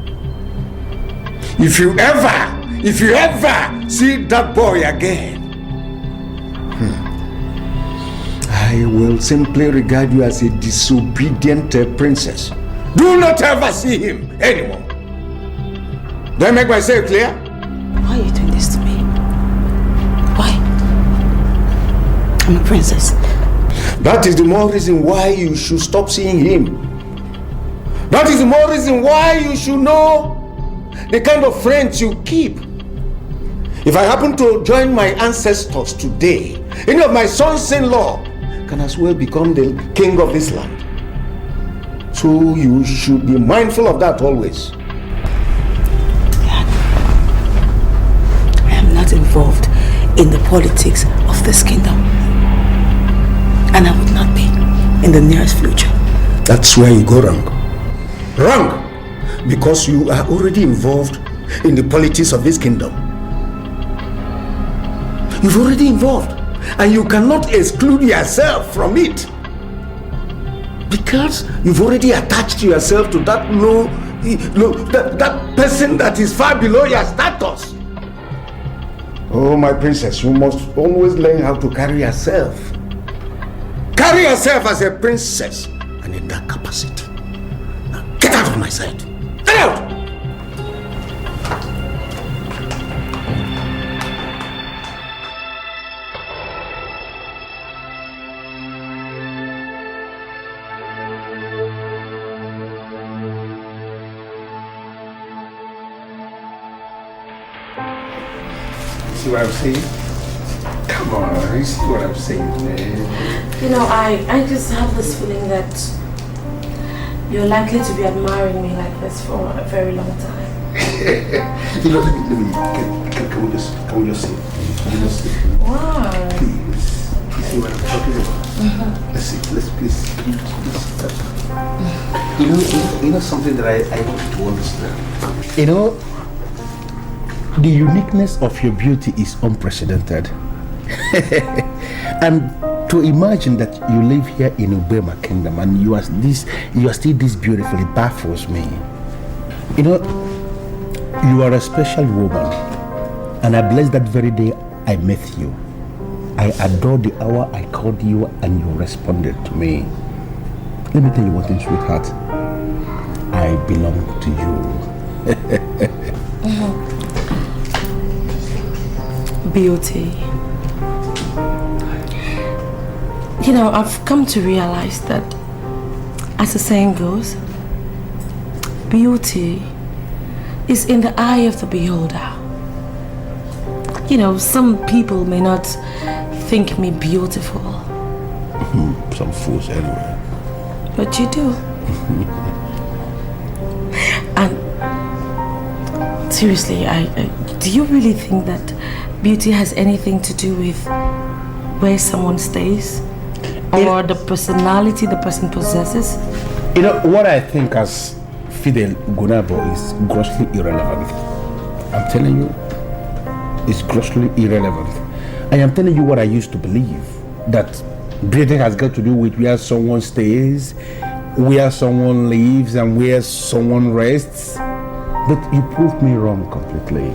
If you ever see that boy again, I will simply regard you as a disobedient princess. Do not ever see him anymore. Do I make myself clear? Why are you doing this to me? Why? I'm a princess. That is the more reason why you should stop seeing him. That is the more reason why you should know the kind of friends you keep. If I happen to join my ancestors today, any of my sons-in-law can as well become the king of this land. So you should be mindful of that always. Dad, I am not involved in the politics of this kingdom. And I would not be in the nearest future. That's where you go wrong. Wrong! Because you are already involved in the politics of this kingdom. You've already involved, and you cannot exclude yourself from it. Because you've already attached yourself to that that person that is far below your status. Oh, my princess, you must always learn how to carry yourself. Carry yourself as a princess and in that capacity. Now get out of my sight. Get out! See what I'm saying? Come on, you see what I'm saying, man? You know, I just have this feeling that you're likely to be admiring me like this for a very long time. You know, let me can we just see? Can we just see? Wow. Please. You see what I'm talking about? Let's see, let's please. You know something that I want you to understand. You know, the uniqueness of your beauty is unprecedented. And to imagine that you live here in Ubema Kingdom and you are still this beautifully baffles me. You know, you are a special woman, and I bless that very day I met you. I adore the hour I called you and you responded to me. Let me tell you one thing, sweetheart. I belong to you. Beauty. You know, I've come to realize that, as the saying goes, beauty is in the eye of the beholder. You know, some people may not think me beautiful. Some fools anyway. But you do. And seriously, do you really think that beauty has anything to do with where someone stays? Or the personality the person possesses? You know, what I think as Fidel Gunabo is grossly irrelevant. I'm telling you, it's grossly irrelevant. I am telling you what I used to believe, that beauty has got to do with where someone stays, where someone lives, and where someone rests. But you proved me wrong completely.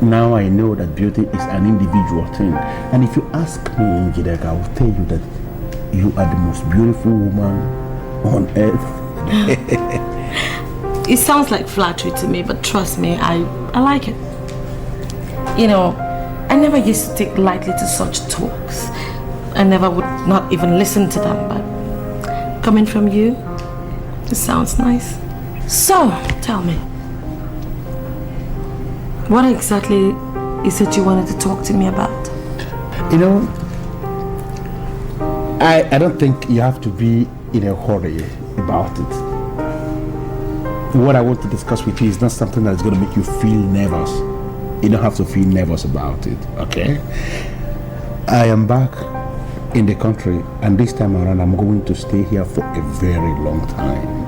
Now I know that beauty is an individual thing. And if you ask me, Dikeh, I will tell you that you are the most beautiful woman on earth. It sounds like flattery to me, but trust me, I like it. You know, I never used to take lightly to such talks. I never would not even listen to them, but coming from you, it sounds nice. So, tell me, what exactly is it you wanted to talk to me about? You know, I don't think you have to be in a hurry about it. What I want to discuss with you is not something that's going to make you feel nervous. You don't have to feel nervous about it, okay? I am back in the country, and this time around I'm going to stay here for a very long time.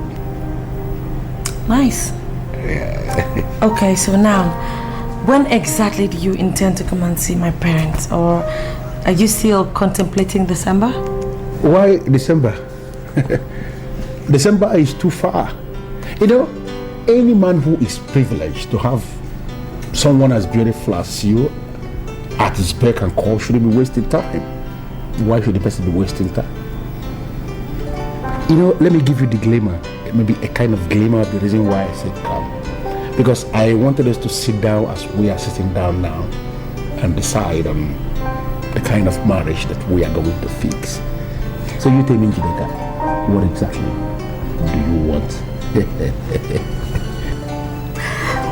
Nice. Yeah. Okay, so now, when exactly do you intend to come and see my parents? Or are you still contemplating December? Why December? December is too far. You know, any man who is privileged to have someone as beautiful as you at his beck and call shouldn't be wasting time. Why should the person be wasting time? You know, let me give you the glimmer, maybe a kind of glimmer of the reason why I said come. Because I wanted us to sit down as we are sitting down now and decide on the kind of marriage that we are going to fix. So you tell me, Dikeh, what exactly do you want?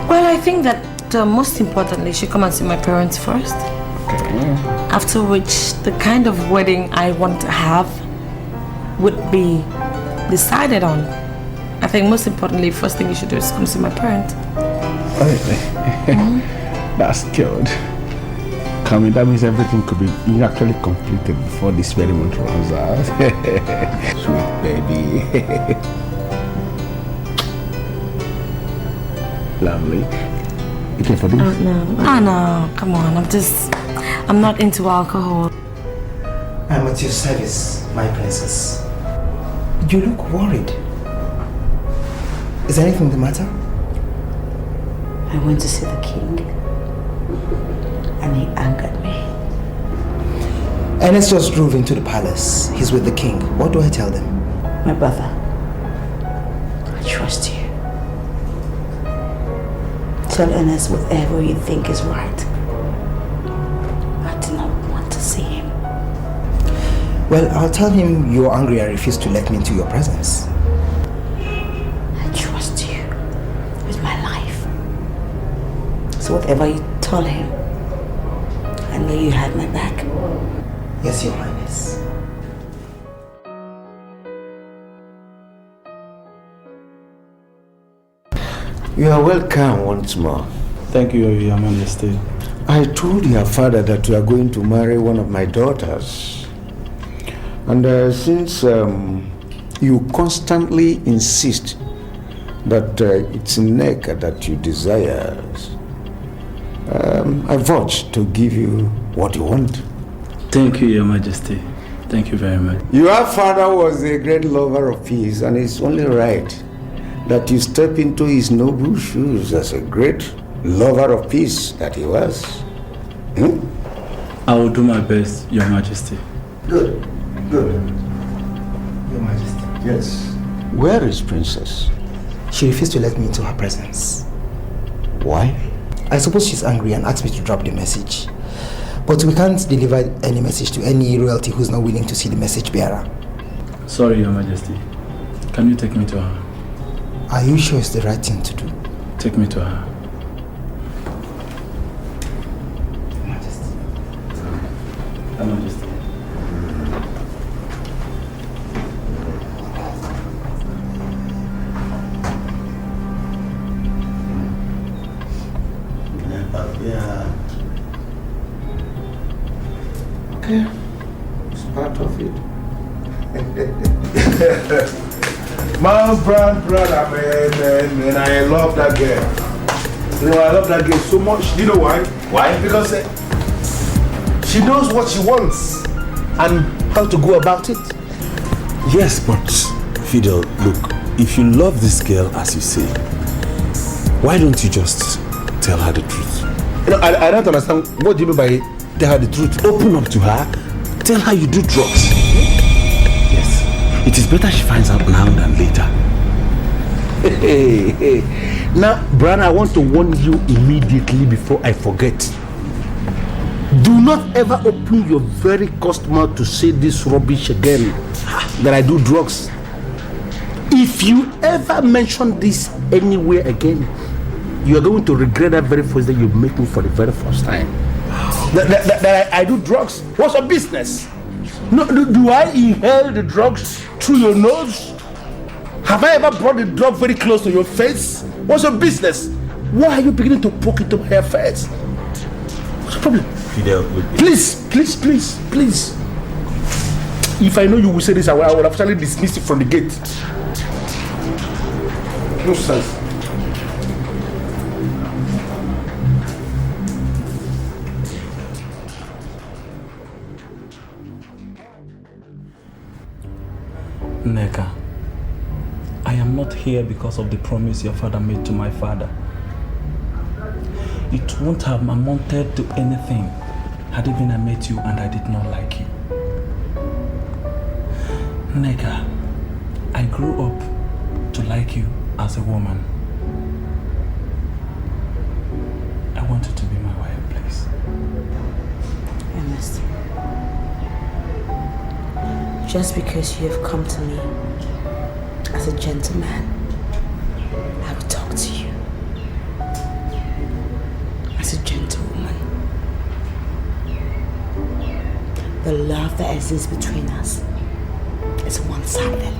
Well, I think that most importantly, you should come and see my parents first. Okay. After which, the kind of wedding I want to have would be decided on. I think most importantly, first thing you should do is come see my parents. Honestly, that's good. Coming, that means everything could be actually completed before this very month runs out. Sweet baby. Lovely. You care for this? Oh no, come on, I'm not into alcohol. I'm at your service, my princess. You look worried. Is anything the matter? I went to see the king, and he angered me. Ernest just drove into the palace. He's with the king. What do I tell them? My brother, I trust you. Tell Ernest whatever you think is right. I do not want to see him. Well, I'll tell him you're angry and refuse to let me into your presence. I trust you with my life. So whatever you tell him, I know you had my back. Yes, Your Highness. You are welcome once more. Thank you, Your Majesty. I told your father that you are going to marry one of my daughters. And since you constantly insist that it's Nneka that you desire, I vouch to give you what you want. Thank you, Your Majesty. Thank you very much. Your father was a great lover of peace, and it's only right that you step into his noble shoes as a great lover of peace that he was. I will do my best, Your Majesty. Good. Your Majesty. Yes. Where is Princess? She refused to let me into her presence. Why? I suppose she's angry and asked me to drop the message. But we can't deliver any message to any royalty who's not willing to see the message bearer. Sorry, Your Majesty. Can you take me to her? Are you sure it's the right thing to do? Take me to her. Majesty. Your Majesty. Okay. It's part of it. My brother, man, I love that girl. You know, I love that girl so much. You know why? Why? Because she knows what she wants and how to go about it. Yes, but Fidel, look, if you love this girl as you say, why don't you just tell her the truth? You know, I don't understand. What do you mean by tell her the truth? Open up to her, tell her you do drugs. Yes, it is better she finds out now than later. Hey. Now, Brian, I want to warn you immediately before I forget. Do not ever open your very cursed mouth to say this rubbish again, that I do drugs. If you ever mention this anywhere again, you are going to regret that very first day you make me for the very first time. That I do drugs. What's your business? No, do I inhale the drugs through your nose? Have I ever brought the drug very close to your face? What's your business? Why are you beginning to poke into my face? What's the problem? Fidel, Please. If I know you will say this, I would have actually dismissed it from the gate. No sense. Nneka, I am not here because of the promise your father made to my father. It won't have amounted to anything had even I met you and I did not like you. Nneka, I grew up to like you as a woman. I want you to be my wife, please. Ernest, just because you have come to me as a gentleman, I will talk to you as a gentlewoman. The love that exists between us is one-sided.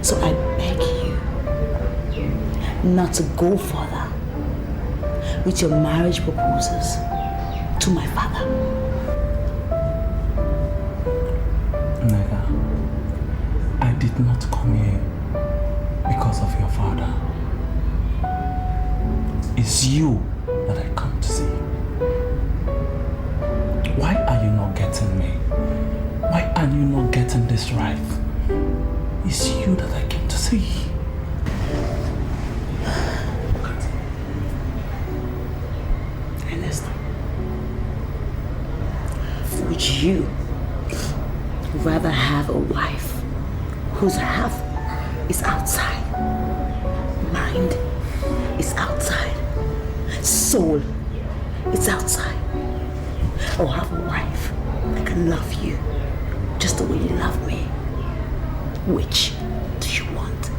So I beg you not to go further with your marriage proposals to my father. Nneka, I did not come here because of your father. It's you that I come to see. Why are you not getting me? Why are you not getting this right? It's you that I came to see. Ernest, would you rather have a wife whose half is outside, mind is outside, soul is outside, or have a wife that can love you just the way you love me? Which do you want?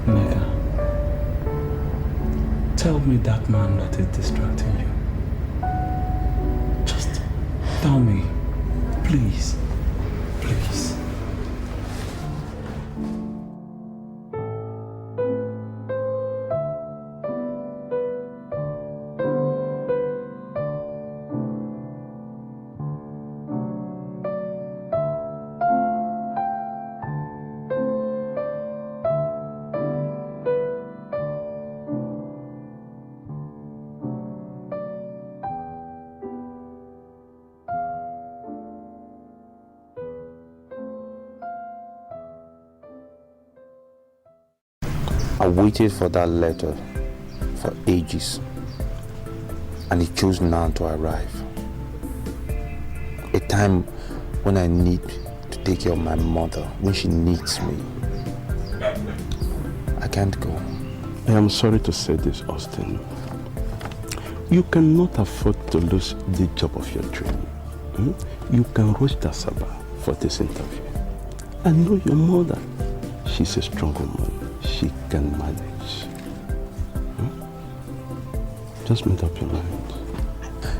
Nneka, tell me that man that is distracting you. Just tell me, please, please. I waited for that letter for ages. And he chose now to arrive. A time when I need to take care of my mother, when she needs me. I can't go. I am sorry to say this, Austin. You cannot afford to lose the job of your dream. You can rush the Sabah for this interview. I know your mother. She's a strong woman. She can manage. Just make up your mind.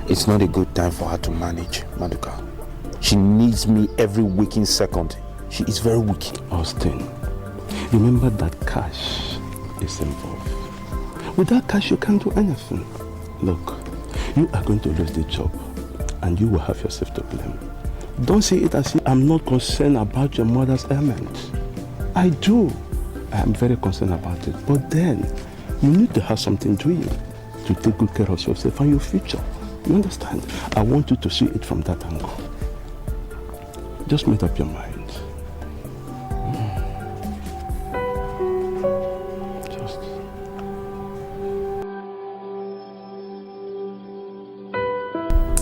It's not a good time for her to manage, Maduka. She needs me every waking second. She is very weak. Austin, remember that cash is involved. Without cash, you can't do anything. Look, you are going to lose the job and you will have yourself to blame. Don't see it as if I'm not concerned about your mother's ailment. I do. I am very concerned about it. But then, you need to have something doing to take good care of yourself and your future. You understand? I want you to see it from that angle. Just make up your mind.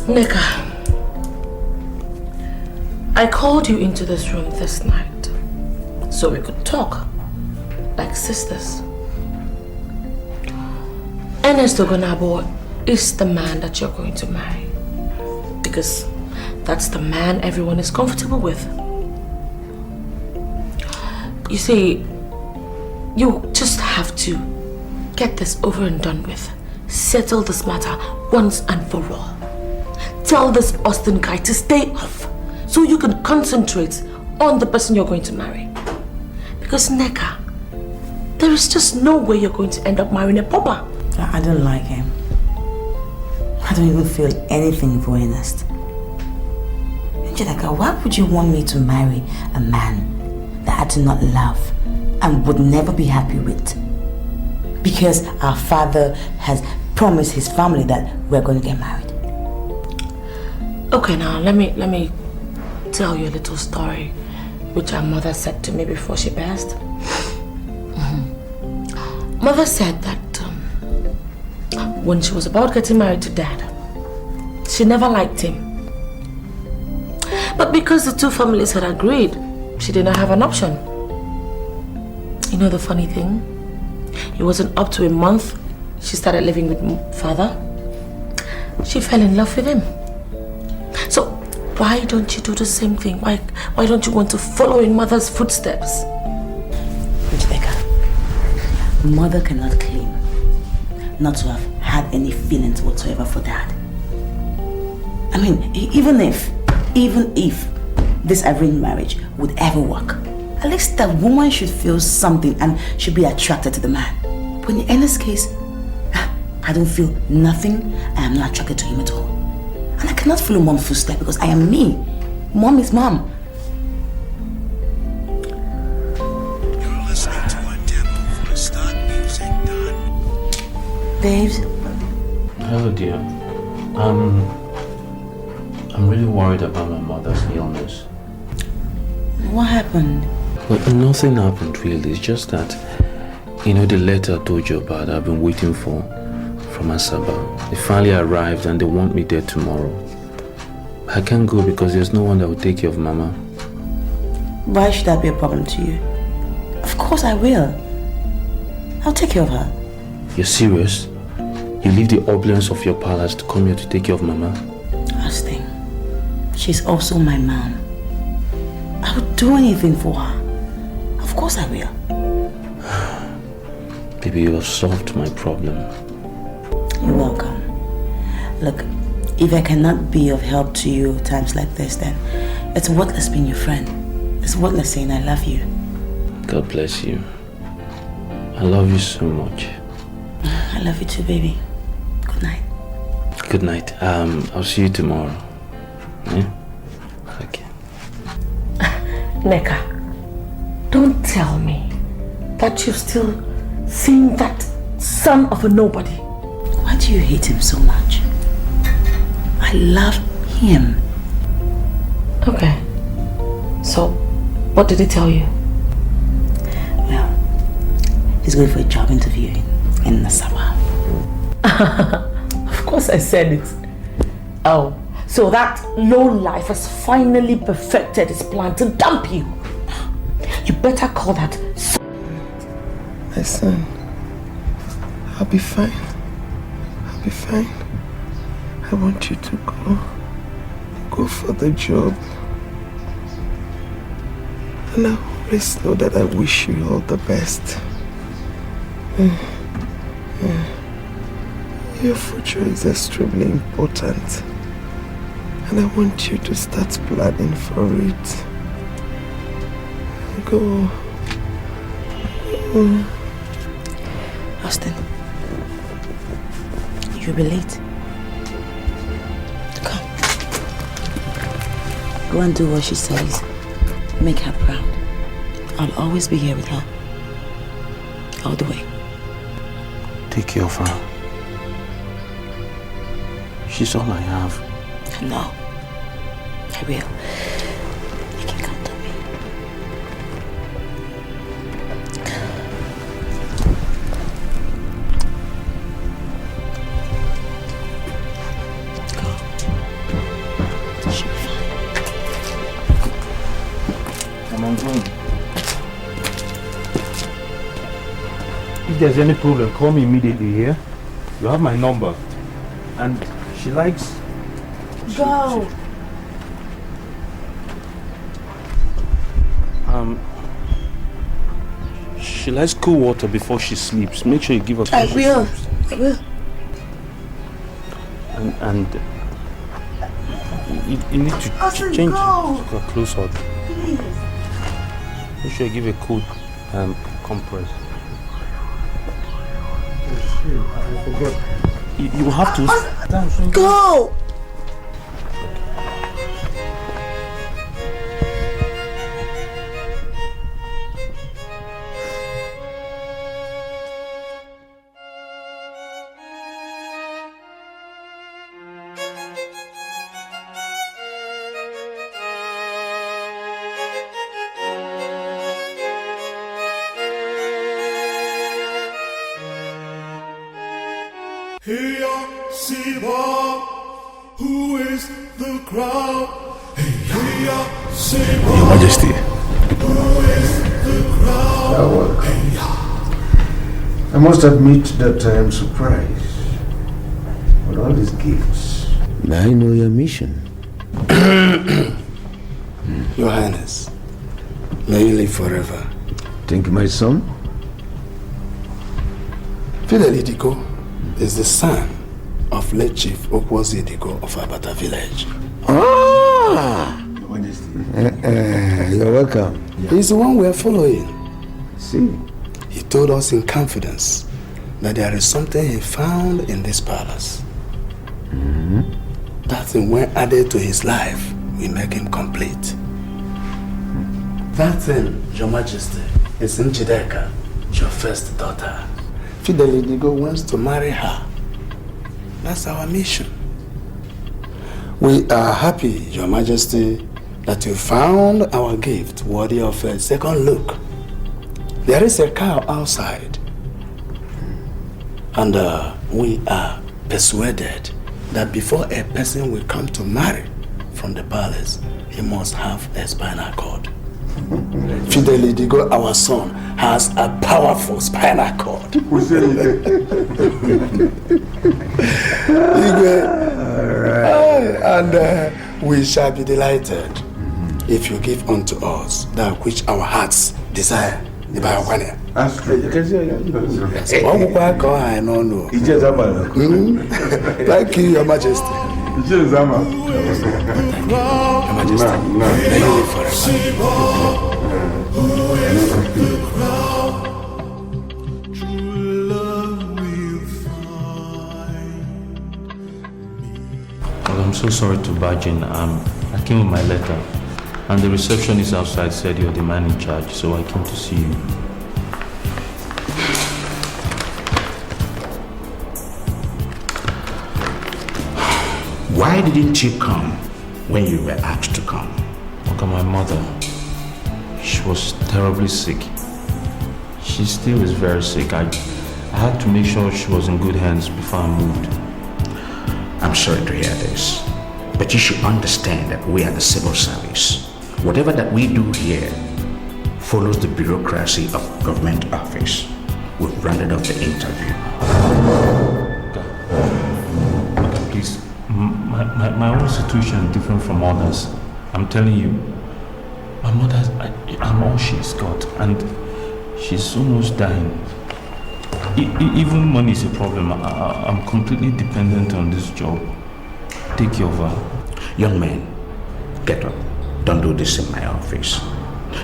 Nneka, I called you into this room this night so we could talk like sisters. Ernest Ogonabo is the man that you're going to marry because that's the man everyone is comfortable with. You see, you just have to get this over and done with. Settle this matter once and for all. Tell this Austin guy to stay off so you can concentrate on the person you're going to marry. Because Nneka, there is just no way you're going to end up marrying a pauper. I don't like him. I don't even feel anything for Ernest. Angelica, why would you want me to marry a man that I do not love and would never be happy with? Because our father has promised his family that we're going to get married. Okay, now let me tell you a little story which our mother said to me before she passed. Mother said that when she was about getting married to Dad, she never liked him. But because the two families had agreed, she did not have an option. You know the funny thing? It wasn't up to a month she started living with Father. She fell in love with him. So why don't you do the same thing? Why don't you want to follow in Mother's footsteps? Rebecca, Mother cannot claim not to have had any feelings whatsoever for Dad. I mean, even if this arranged marriage would ever work, at least that woman should feel something and should be attracted to the man. But in Anna's case, I don't feel nothing. I am not attracted to him at all. And I cannot follow Mom's footsteps because I am me. Mom is Mom. You're listening to a demo for Start Music Done. Babes? Hello, dear. I'm really worried about my mother's illness. What happened? Well, nothing happened really. It's just that, you know, the letter I told you about, I've been waiting for from Asaba. They finally arrived and they want me there tomorrow. I can't go because there's no one that will take care of Mama. Why should that be a problem to you? Of course I will. I'll take care of her. You're serious? You leave the opulence of your palace to come here to take care of Mama? Austin, she's also my mom. I would do anything for her. Of course I will. Baby, you have solved my problem. You're welcome. Look, if I cannot be of help to you times like this, then it's worthless being your friend. It's worthless saying I love you. God bless you. I love you so much. I love you too, baby. Good night. Good night. I'll see you tomorrow. Yeah? Okay. Nneka, don't tell me that you've still seen that son of a nobody. Why do you hate him so much? I love him. Okay. So, what did he tell you? Well, he's going for a job interview in Nassau. Of course I said it. Oh, so that low life has finally perfected his plan to dump you. You better call that. My son, I'll be fine. I'll be fine. I want you to go. Go for the job. And I always know that I wish you all the best. Your future is extremely important. And I want you to start planning for it. Go. Austin, you'll be late. Come. Go and do what she says. Make her proud. I'll always be here with her. All the way. Take care of her. She's all I have. No. I will. You can count on me. She'll be fine. Come on, going. If there's any problem, call me immediately here. You have my number. And she likes... Go! She likes cool water before she sleeps. Make sure you give her I will. I will. And you need to change her clothes out. Please. Make sure you give a cool compress. I forgot. You have to... Go! Here, Siva, who is the crowd? Here, Siva, Your Majesty. who is the crowd? I must admit that I am surprised with all these gifts. May I know your mission? Your Highness, may you live forever. Thank you, my son. Finalizing is the son of late Chief Okoli of Abata village. Ah! You're welcome. He's the one we are following. See? He told us in confidence that there is something he found in this palace. That thing, when added to his life, will make him complete. That thing, Your Majesty, is in Dikeh, your first daughter. Finalizing wants to marry her. That's our mission. We are happy, Your Majesty, that you found our gift worthy of a second look. There is a cow outside, and we are persuaded that before a person will come to marry from the palace, he must have a spinal cord. Finalizing, our son, has a powerful spinal cord. And we shall be delighted if you give unto us that which our hearts desire. That's true. Thank you, Your Majesty. Your Majesty, may you live Well, I'm so sorry to barge in. I came with my letter, and the receptionist outside said you're the man in charge, so I came to see you. Why didn't you come when you were asked to come? Look at my mother. She was terribly sick. She still is very sick. I had to make sure she was in good hands before I moved. I'm sorry to hear this, but you should understand that we are the civil service. Whatever that we do here follows the bureaucracy of government office. We've rounded up the interview. Please, my own situation is different from others. I'm telling you, my mother, I'm all she's got, and she's almost dying. Even money is a problem. I'm completely dependent on this job. Take care of her. Young man, get up. Don't do this in my office.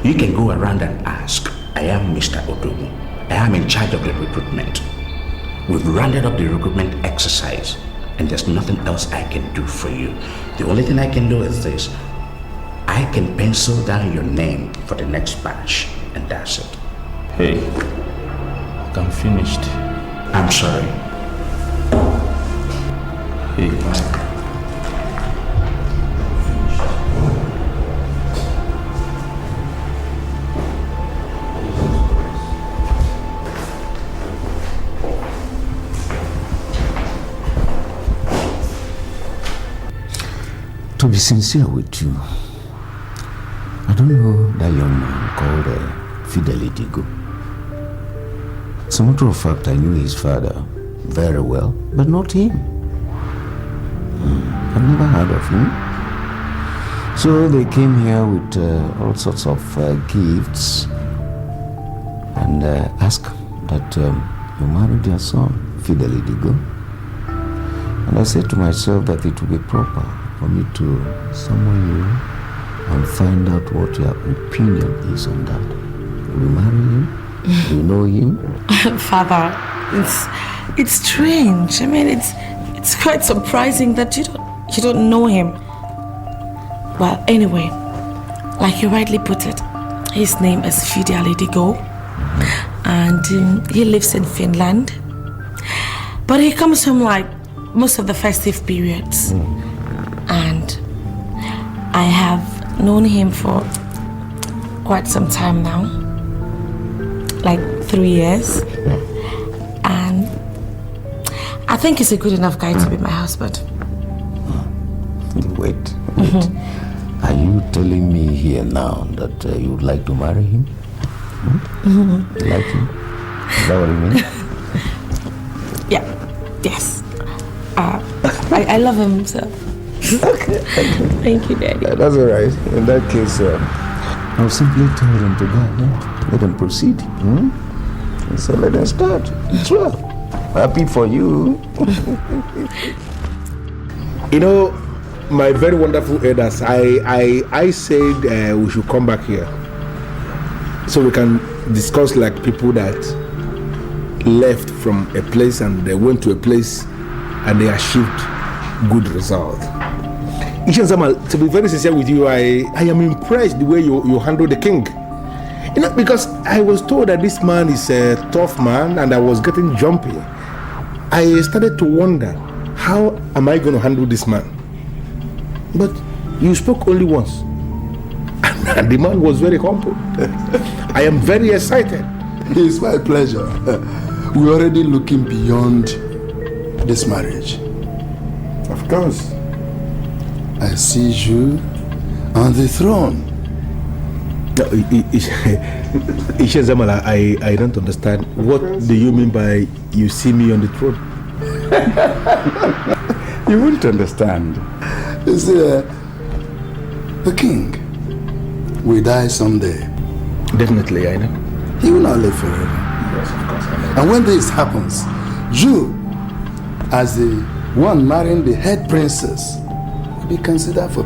You can go around and ask. I am Mr. Odogu. I am in charge of the recruitment. We've rounded up the recruitment exercise, and there's nothing else I can do for you. The only thing I can do is this. I can pencil down your name for the next batch, and that's it. Hey, I'm finished. I'm sorry. Hey. To be sincere with you, I don't know that young man called Finalizing. As a matter of fact, I knew his father very well, but not him. I've never heard of him. So they came here with all sorts of gifts and asked that you marry their son, Finalizing. And I said to myself that it would be proper for me to summon you and find out what your opinion is on that. Will you marry him? Do you know him? Father, it's strange. I mean, it's quite surprising that you don't know him. Well, anyway, like you rightly put it, his name is Finalizing, and he lives in Finland. But he comes home like most of the festive periods. And I have known him for quite some time now, like 3 years, and I think he's a good enough guy to be my husband. Wait. Are you telling me here now that you would like to marry him? You like him? Is that what you mean? Yes. I love him, so. Okay. Thank you, Daddy. That's all right. In that case, I'll simply tell them to go. Let them proceed. So let them start. Sure. Happy for you. You know, my very wonderful elders, I said we should come back here so we can discuss like people that left from a place and they went to a place and they achieved good result. To be very sincere with you, I am impressed the way you handle the king. You know, because I was told that this man is a tough man and I was getting jumpy. I started to wonder, how am I going to handle this man? But you spoke only once. And the man was very humble. I am very excited. It's my pleasure. We're already looking beyond this marriage. Of course. I see you on the throne. Ishazamala, I don't understand. What do you mean by you see me on the throne? You won't understand. You see, the king will die someday. Definitely, I know. He will not live forever. Yes, of course, I know. And when this happens, you, as the one marrying the head princess, will be considered for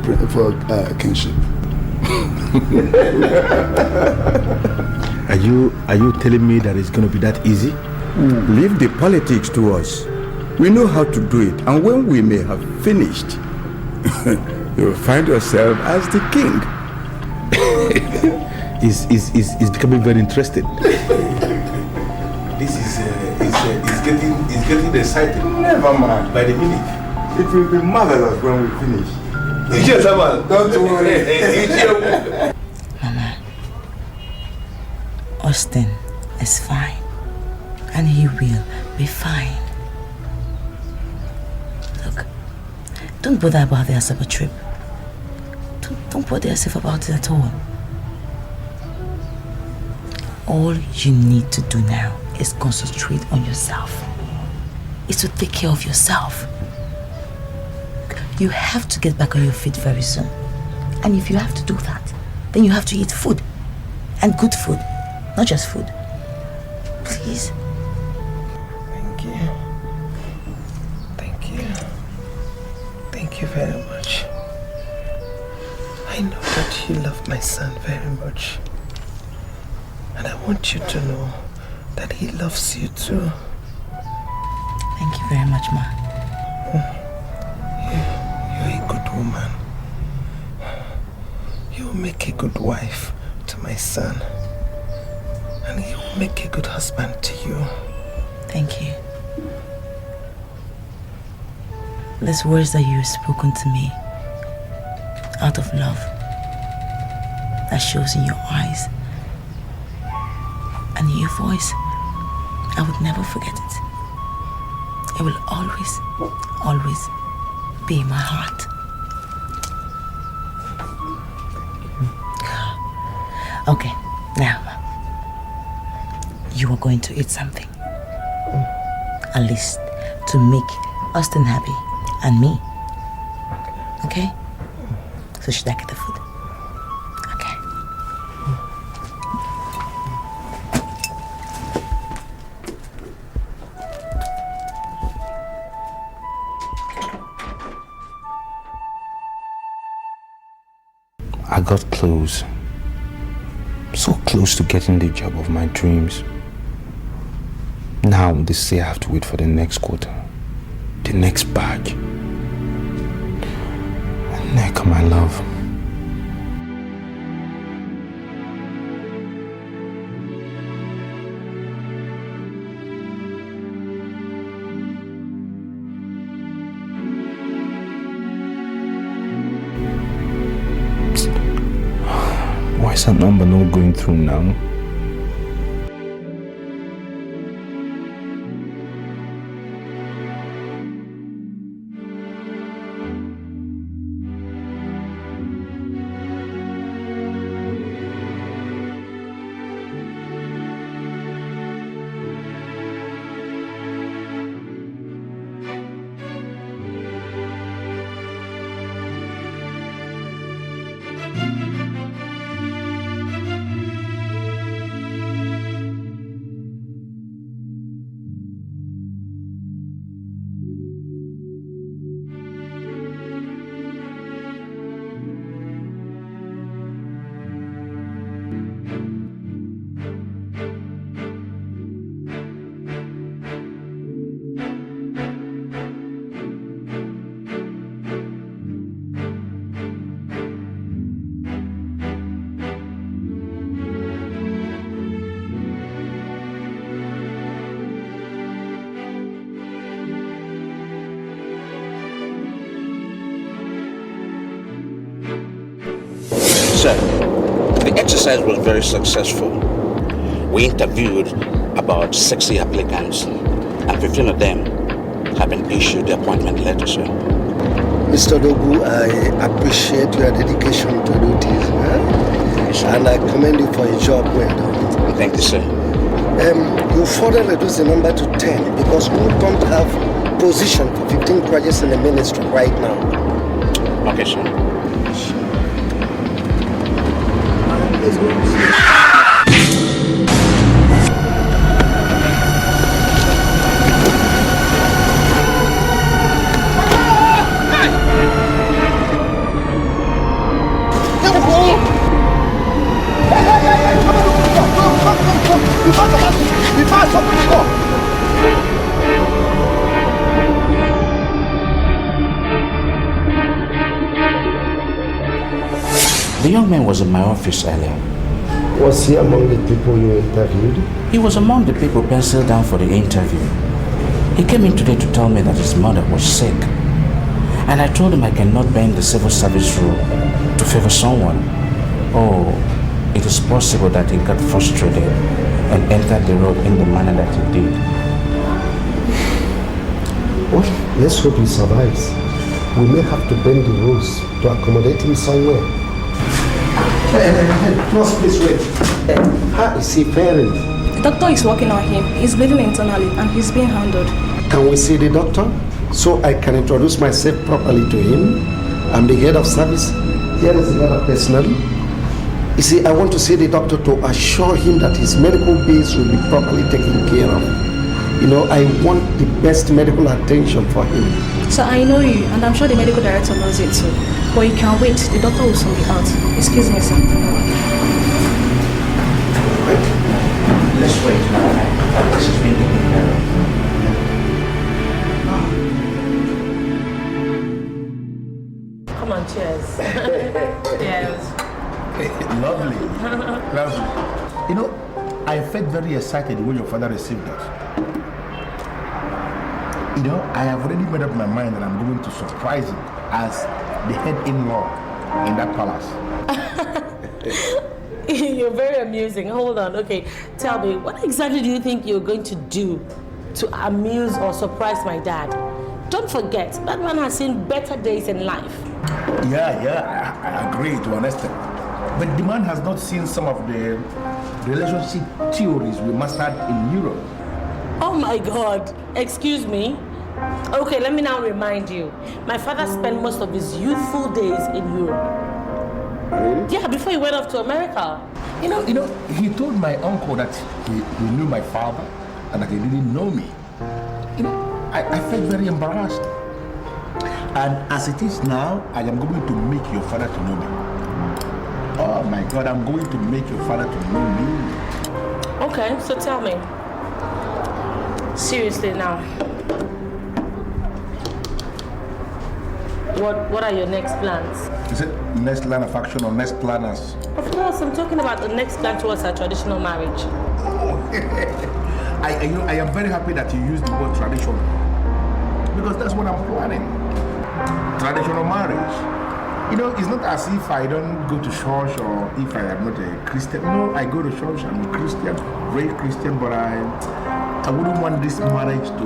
kingship. Are you telling me that it's going to be that easy? Leave the politics to us. We know how to do it, and when we may have finished, you will find yourself as the king. It's becoming very interesting. This is getting exciting. Never mind. By the minute. It will be marvelous when we finish. Don't worry. Mama, Austin is fine, and he will be fine. Look, Don't bother about the Asaba trip. Don't bother yourself about it at all. All you need to do now is concentrate on yourself. Is to take care of yourself. You have to get back on your feet very soon. And if you have to do that, then you have to eat food. And good food. Not just food. Please. Thank you. Thank you. Thank you very much. I know that you love my son very much. And I want you to know that he loves you too. Thank you very much, Ma. You're a good woman. You will make a good wife to my son. And he will make a good husband to you. Thank you. These words that you have spoken to me out of love, that shows in your eyes and in your voice, I would never forget it. It will always, always be in my heart. Okay, now you are going to eat something. At least to make Austin happy and me. Okay? So should I get the food? Okay. I got close. So close to getting the job of my dreams. Now they say I have to wait for the next quarter. The next badge. Neck, my love. Why is that number not going through now? Sir, the exercise was very successful. We interviewed about 60 applicants, and 15 of them have been issued the appointment letter, sir. Mr. Dogu, I appreciate your dedication to duties, and I commend you for a job well done. Thank you, sir. You further reduce the number to 10 because we don't have position for 15 graduates in the ministry right now. Okay, sir. Let's go. The young man was in my office earlier. Was he among the people you interviewed? He was among the people penciled down for the interview. He came in today to tell me that his mother was sick. And I told him I cannot bend the civil service rule to favor someone. Oh, it is possible that he got frustrated and entered the road in the manner that he did. Well, let's hope he survives. we may have to bend the rules to accommodate him somewhere. Nurse, please wait. How is he faring? The doctor is working on him. He's bleeding internally and he's being handled. Can we see the doctor so I can introduce myself properly to him? I'm the head of service. Here is the head of personnel. You see, I want to see the doctor to assure him that his medical bills will be properly taken care of. You know, I want the best medical attention for him. So I know you, and I'm sure the medical director knows it too. But you can wait. The doctor will soon be out. Excuse me, sir. Let's wait. This has been taken care of. Come on, cheers. Cheers. Lovely. Lovely. You know, I felt very excited when your father received us. You know, I have already made up my mind that I'm going to surprise him as the head-in-law in that palace. You're very amusing. Hold on. Okay, tell me, what exactly do you think you're going to do to amuse or surprise my dad? Don't forget, that man has seen better days in life. Yeah, I agree to an extent. But the man has not seen some of the relationship theories we mastered in Europe. Oh my God, excuse me? Okay, let me now remind you. My father spent most of his youthful days in Europe. Really? Yeah, before he went off to America. You know, he told my uncle that he knew my father and that he didn't know me. You know, I felt very embarrassed. And as it is now, I am going to make your father to know me. Oh my God, I'm going to make your father to know me. Okay, so tell me. Seriously now. What are your next plans? Is it next line of action or next planners? Of course, I'm talking about the next plan towards our traditional marriage. I am very happy that you used the word traditional. Because that's what I'm planning. Traditional marriage. You know, it's not as if I don't go to church or if I am not a Christian. No, I go to church, I'm a Christian, great Christian, but I wouldn't want this marriage to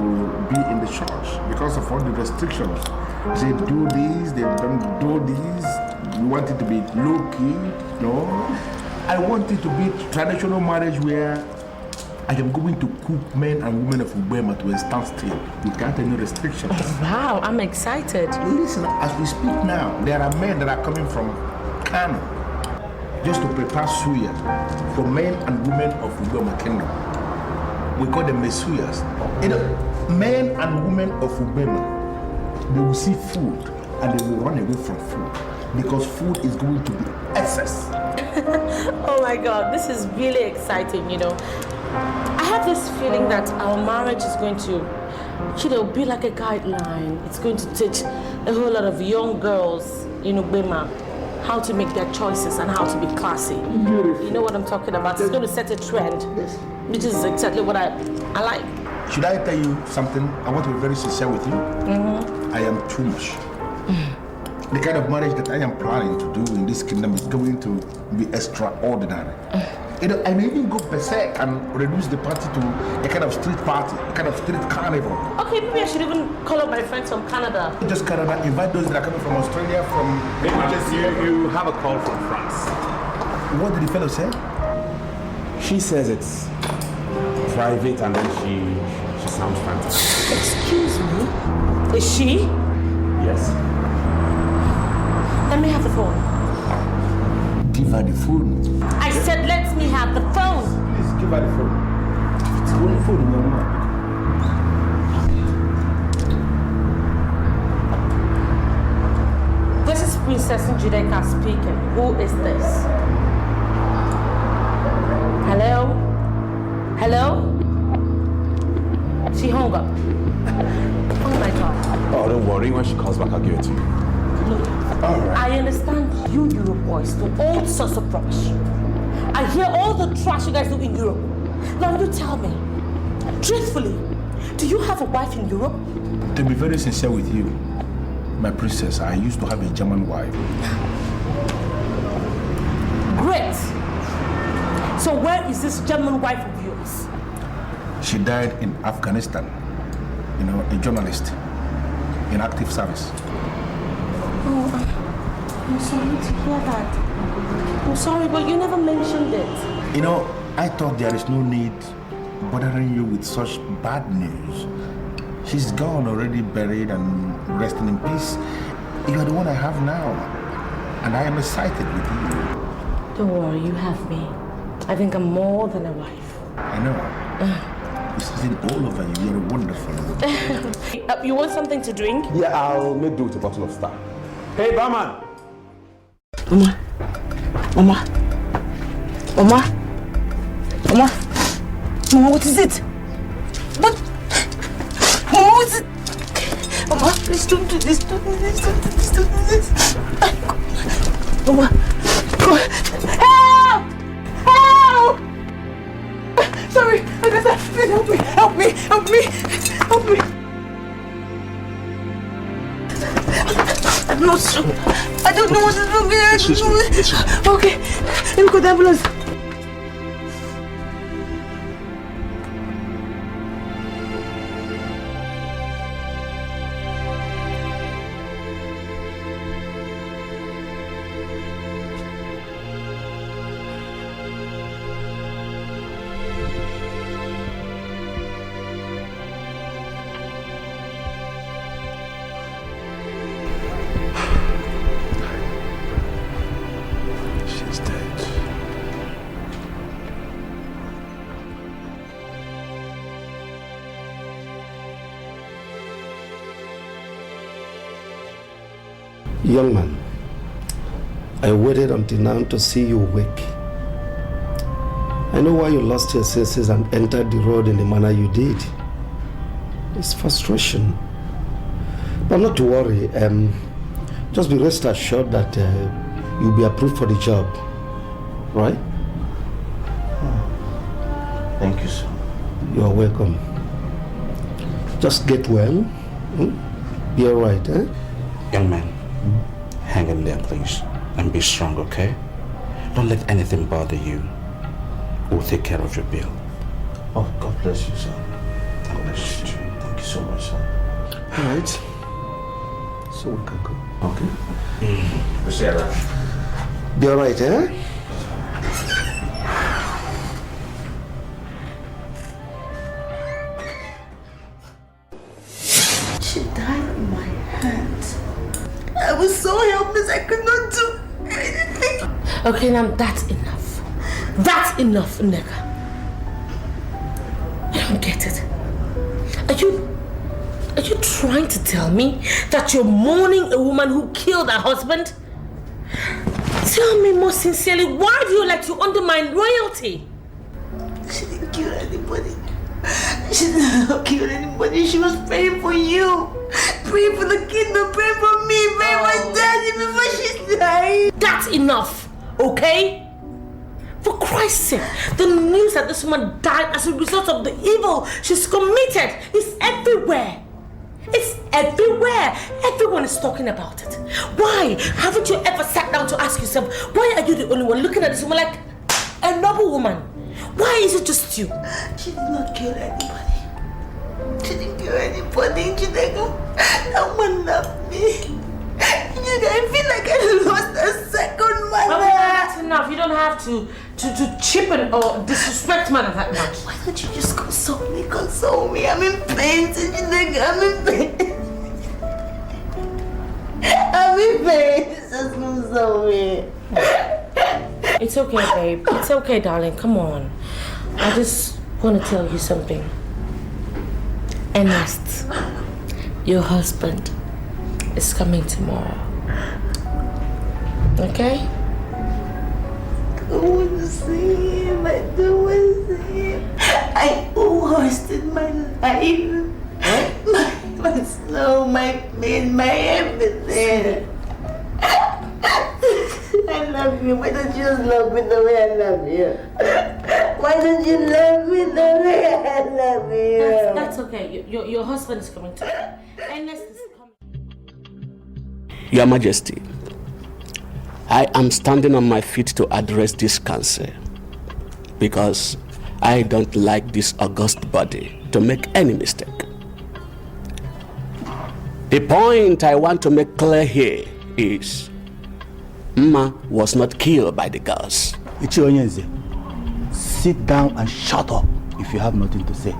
be in the church because of all the restrictions. They do this, they don't do this. We want it to be low-key, no? I want it to be traditional marriage where I am going to cook men and women of Ubema to a standstill without any restrictions. Oh, wow, I'm excited. Listen, as we speak now, there are men that are coming from Kano just to prepare suya for men and women of Ubema Kingdom. We call them Mesuyas. You know, men and women of Ubema, they will see food and they will run away from food because food is going to be excess. Oh my God, this is really exciting, you know. I have this feeling that our marriage is going to, be like a guideline. It's going to teach a whole lot of young girls in Ubema how to make their choices and how to be classy. Beautiful. You know what I'm talking about? It's going to set a trend, which is exactly what I like. Should I tell you something? I want to be very sincere with you. I am too much. The kind of marriage that I am planning to do in this kingdom is going to be extraordinary. You know, I may even go berserk and reduce the party to a kind of street party, a kind of street carnival. Okay, maybe I should even call up my friends from Canada. Not just Canada, invite those that are coming from Australia, from... You have a call from France. What did the fellow say? She says it's private and then she sounds fantastic. Excuse me? Is she? Yes. Let me have the phone. Give her the phone. I said let me have the phone. Please give her the phone. It's one phone in your mouth. This is Princess Dikeh speaking. Who is this? Hello? Hello? She hung up. Oh my God. Oh, don't worry. When she calls back, I'll give it to you. Look, I understand you Europe boys do all sorts of rubbish. I hear all the trash you guys do in Europe. Now you tell me, truthfully, do you have a wife in Europe? To be very sincere with you, my princess, I used to have a German wife. Great. So where is this German wife of yours? She died in Afghanistan. You know, a journalist in active service. I'm sorry to hear that. I'm sorry, but you never mentioned it. You know, I thought there is no need bothering you with such bad news. She's gone, already buried and resting in peace. You are the one I have now, and I am excited with you. Don't worry, you have me. I think I'm more than a wife. I know. It's sitting all over you. You're wonderful. You want something to drink? Yeah, I'll make do with a bottle of Star. Hey, barman! Mama. Mama, what is it? What? Mama, what is it? Mama, please don't do this. Don't do this. Don't do this. Don't do this. Mama, help! Help! Sorry, please help me. Help me. Help me. Help me. I'm not sure. I don't know what is wrong with me. Okay, let me call the ambulance. Young man, I waited until now to see you awake. I know why you lost your senses and entered the road in the manner you did. It's frustration. But not to worry, just be rest assured that you'll be approved for the job, right? Thank you, sir. You are welcome. Just get well. Be alright, eh? Young man, hang in there, please, and be strong, okay? Don't let anything bother you. We'll take care of your bill. Oh, God bless you, sir. God bless you. Thank you so much, sir. Alright. So we can go. Okay? We'll see you around. Be alright, eh? She died in my hands. I was so helpless, I could not do anything. Okay, now that's enough. That's enough, Nneka. I don't get it. Are you trying to tell me that you're mourning a woman who killed her husband? Tell me more sincerely, why do you like to undermine royalty? She didn't kill anybody. She didn't kill anybody. She was praying for you. Praying for the kingdom. Praying for me. Praying for daddy before she died. That's enough, okay? For Christ's sake, the news that this woman died as a result of the evil she's committed is everywhere. It's everywhere. Everyone is talking about it. Why? Haven't you ever sat down to ask yourself, why are you the only one looking at this woman like a noble woman? Why is it just you? She did not kill anybody. She didn't kill anybody. She didn't. That one loved me. I feel like I lost a second mother. That's enough. You don't have to cheapen or disrespect mother that much. Why don't you just console me? Console me. I'm in pain. I'm in pain. I'm in pain. Just console me. It's okay, babe. It's okay, darling. Come on. I just want to tell you something. Ernest, your husband, is coming tomorrow. Okay? I want to see him. I don't want to see him. I wasted my life. My soul, my pain, my everything. I love you. Why don't you just love me the way I love you? Why don't you love me the way I love you? That's okay. Your husband is coming tomorrow. Ernest is coming. Your Majesty, I am standing on my feet to address this council because I don't like this august body to make any mistake. The point I want to make clear here is, Mma was not killed by the girls. Ichie Onyenze, sit down and shut up if you have nothing to say.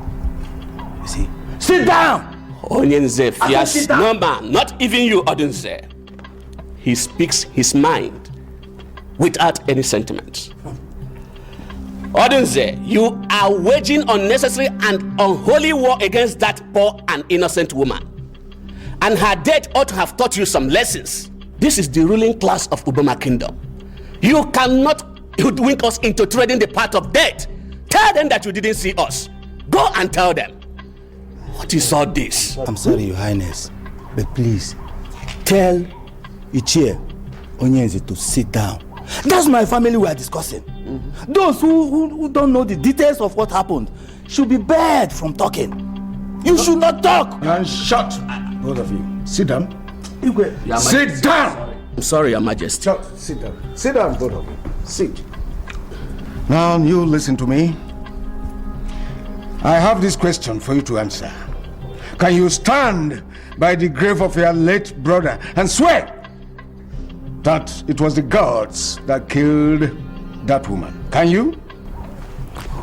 You see? Sit down! Onyenze fears no man, not even you, Odunze. He speaks his mind without any sentiment. Odunze, you are waging unnecessary and unholy war against that poor and innocent woman. And her death ought to have taught you some lessons. This is the ruling class of Uboma Kingdom. You cannot hoodwink us into treading the path of death. Tell them that you didn't see us. Go and tell them. What is all this? I'm sorry, Your Highness, but please tell Ichie Onyenze to sit down. That's my family we are discussing. Those who don't know the details of what happened should be barred from talking. You should not talk. And shut, both of you. Sit down. Sit down. I'm sorry, Your Majesty. Sit down. Sit down, both of you. Sit. Now you listen to me. I have this question for you to answer. Can you stand by the grave of your late brother and swear that it was the gods that killed that woman? Can you?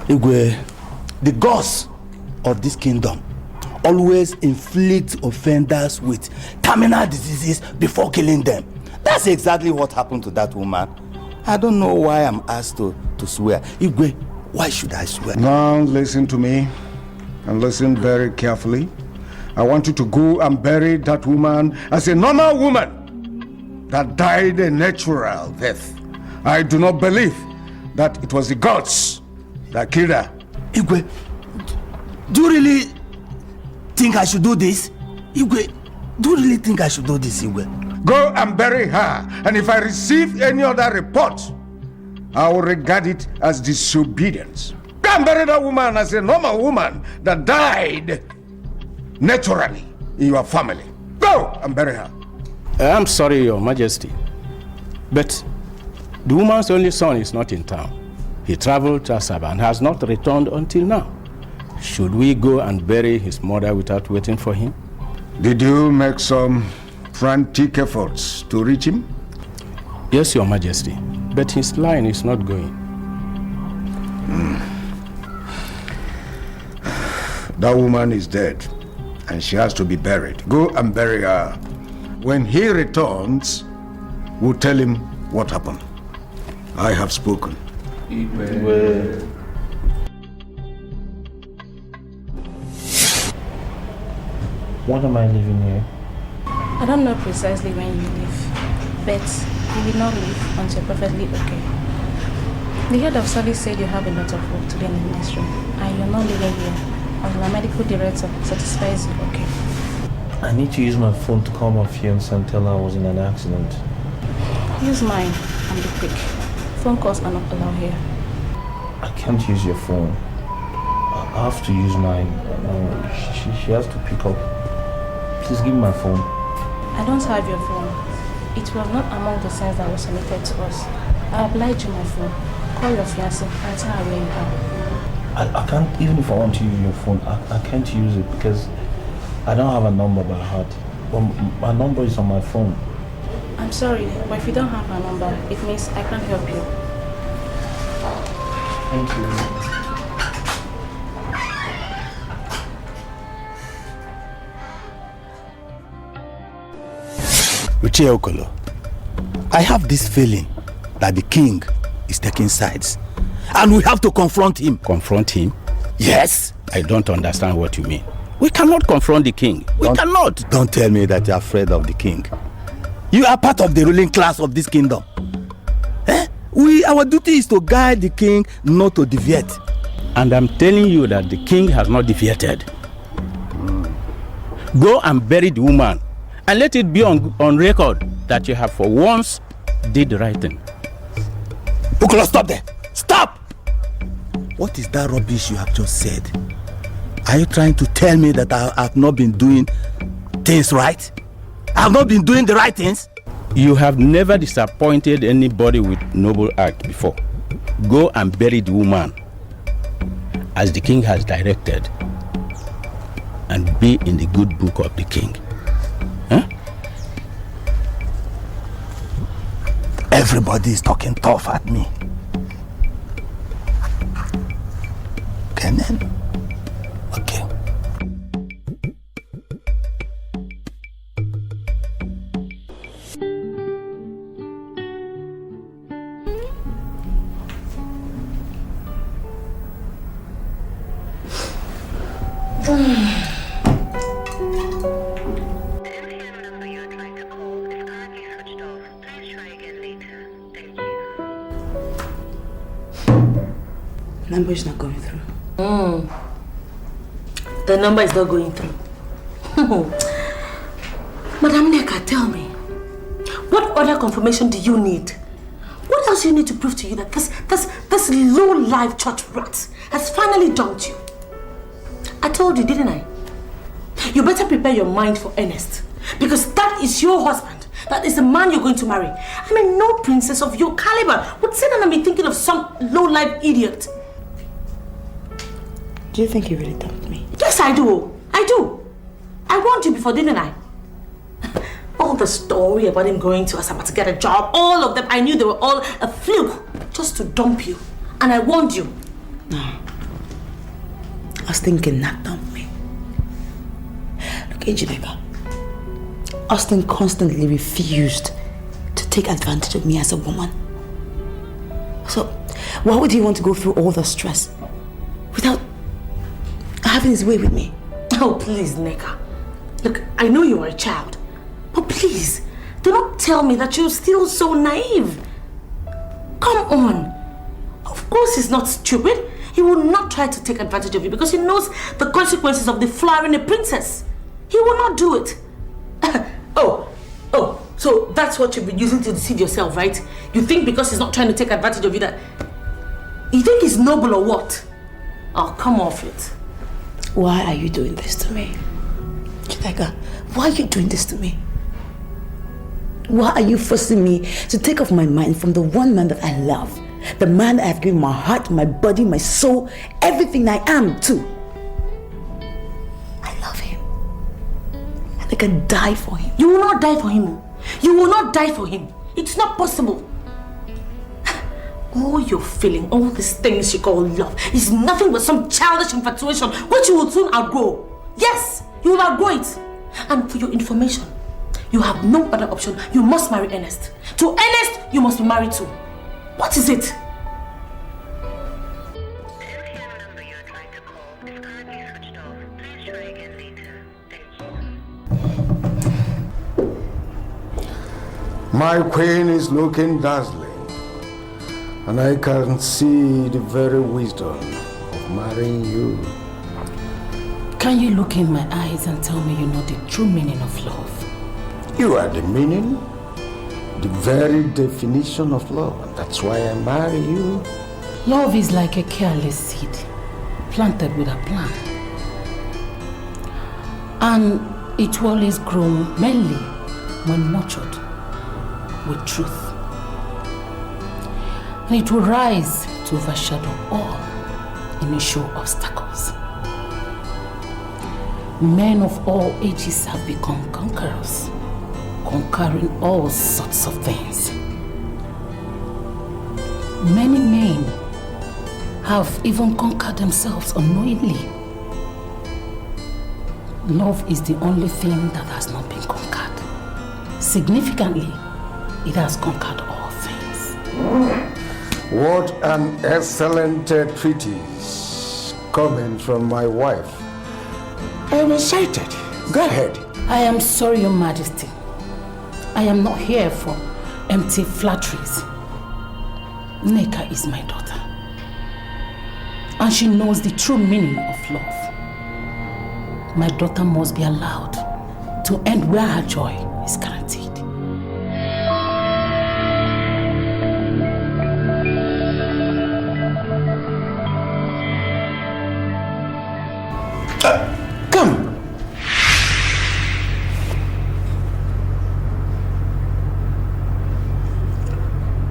Igwe, the gods of this kingdom always inflict offenders with terminal diseases before killing them. That's exactly what happened to that woman. I don't know why I'm asked to swear. Igwe, why should I swear? Now listen to me and listen very carefully. I want you to go and bury that woman as a normal woman that died a natural death. I do not believe that it was the gods that killed her. Igwe, do you really think I should do this? Igwe, do you really think I should do this, Igwe? Go and bury her, and if I receive any other report, I will regard it as disobedience. Go and bury that woman as a normal woman that died naturally in your family. Go and bury her. I'm sorry, Your Majesty, but the woman's only son is not in town. He traveled to Asaba and has not returned until now. Should we go and bury his mother without waiting for him? Did you make some frantic efforts to reach him? Yes, Your Majesty, but his line is not going. That woman is dead, and she has to be buried. Go and bury her. When he returns, we'll tell him what happened. I have spoken. When am I leaving here? I don't know precisely when you leave, but you will not leave until you're perfectly okay. The head of service said you have a lot of work to do in the ministry, and you're not leaving here until my medical director satisfies you okay. I need to use my phone to call my fiancé and tell her I was in an accident. Use mine and be quick. Phone calls are not allowed here. I can't use your phone. I have to use mine. She has to pick up. Please give me my phone. I don't have your phone. It was not among the signs that was submitted to us. I obliged you my phone. Call your fiancé and tell her where you are. I can't, even if I want to use your phone, I can't use it because I don't have a number by heart. Well, my number is on my phone. I'm sorry, but if you don't have my number, it means I can't help you. Thank you. Uche Okolo, I have this feeling that the king is taking sides. And we have to confront him. Confront him? Yes. I don't understand what you mean. We cannot confront the king. We cannot. Don't tell me that you're afraid of the king. You are part of the ruling class of this kingdom. Our duty is to guide the king, not to deviate. And I'm telling you that the king has not deviated. Go and bury the woman. And let it be on record that you have for once did the right thing. Okolo, stop there. Stop! What is that rubbish you have just said? Are you trying to tell me that I have not been doing things right? I have not been doing the right things? You have never disappointed anybody with noble act before. Go and bury the woman as the king has directed and be in the good book of the king. Huh? Everybody is talking tough at me. Okay, then. Okay. Number is not going through. The number is not going through. Madam Neka, tell me, what other confirmation do you need? What else do you need to prove to you that this low-life church rat has finally dumped you? I told you, didn't I? You better prepare your mind for Ernest, because that is your husband. That is the man you're going to marry. I mean, no princess of your caliber would sit down and be thinking of some low-life idiot. Do you think he really dumped me? Yes, I do. I do. I warned you before, didn't I? All the story about him going to Asaba to get a job, all of them, I knew they were all a fluke just to dump you. And I warned you. No. I was thinking not dump me. Look, Ejideka. Austin constantly refused to take advantage of me as a woman. So, why would he want to go through all the stress without having his way with me? Oh, please, Neka. Look, I know you are a child, but please, do not tell me that you're still so naive. Come on. Of course he's not stupid. He will not try to take advantage of you because he knows the consequences of deflowering a princess. He will not do it. So that's what you've been using to deceive yourself, right? You think because he's not trying to take advantage of you that... You think he's noble or what? Oh, come off it. Why are you doing this to me? Chideka, why are you doing this to me? Why are you forcing me to take off my mind from the one man that I love? The man that I've given my heart, my body, my soul, everything I am to. I love him. And I can die for him. You will not die for him. You will not die for him. It's not possible. All you're feeling, all these things you call love, is nothing but some childish infatuation which you will soon outgrow. Yes, you will outgrow it. And for your information, you have no other option. You must marry Ernest. To Ernest, you must be married to. What is it? My queen is looking dazzling, and I can see the very wisdom of marrying you. Can you look in my eyes and tell me you know the true meaning of love? You are the meaning, the very definition of love, and that's why I marry you. Love is like a careless seed planted with a plan, and it will always grow mainly when nurtured with truth, and it will rise to overshadow all initial obstacles. Men of all ages have become conquerors, conquering all sorts of things. Many men have even conquered themselves unknowingly. Love is the only thing that has not been conquered. Significantly, it has conquered all things. What an excellent treatise coming from my wife. I am excited. Go ahead. I am sorry, Your Majesty. I am not here for empty flatteries. Neka is my daughter, and she knows the true meaning of love. My daughter must be allowed to end where her joy is guaranteed. Come.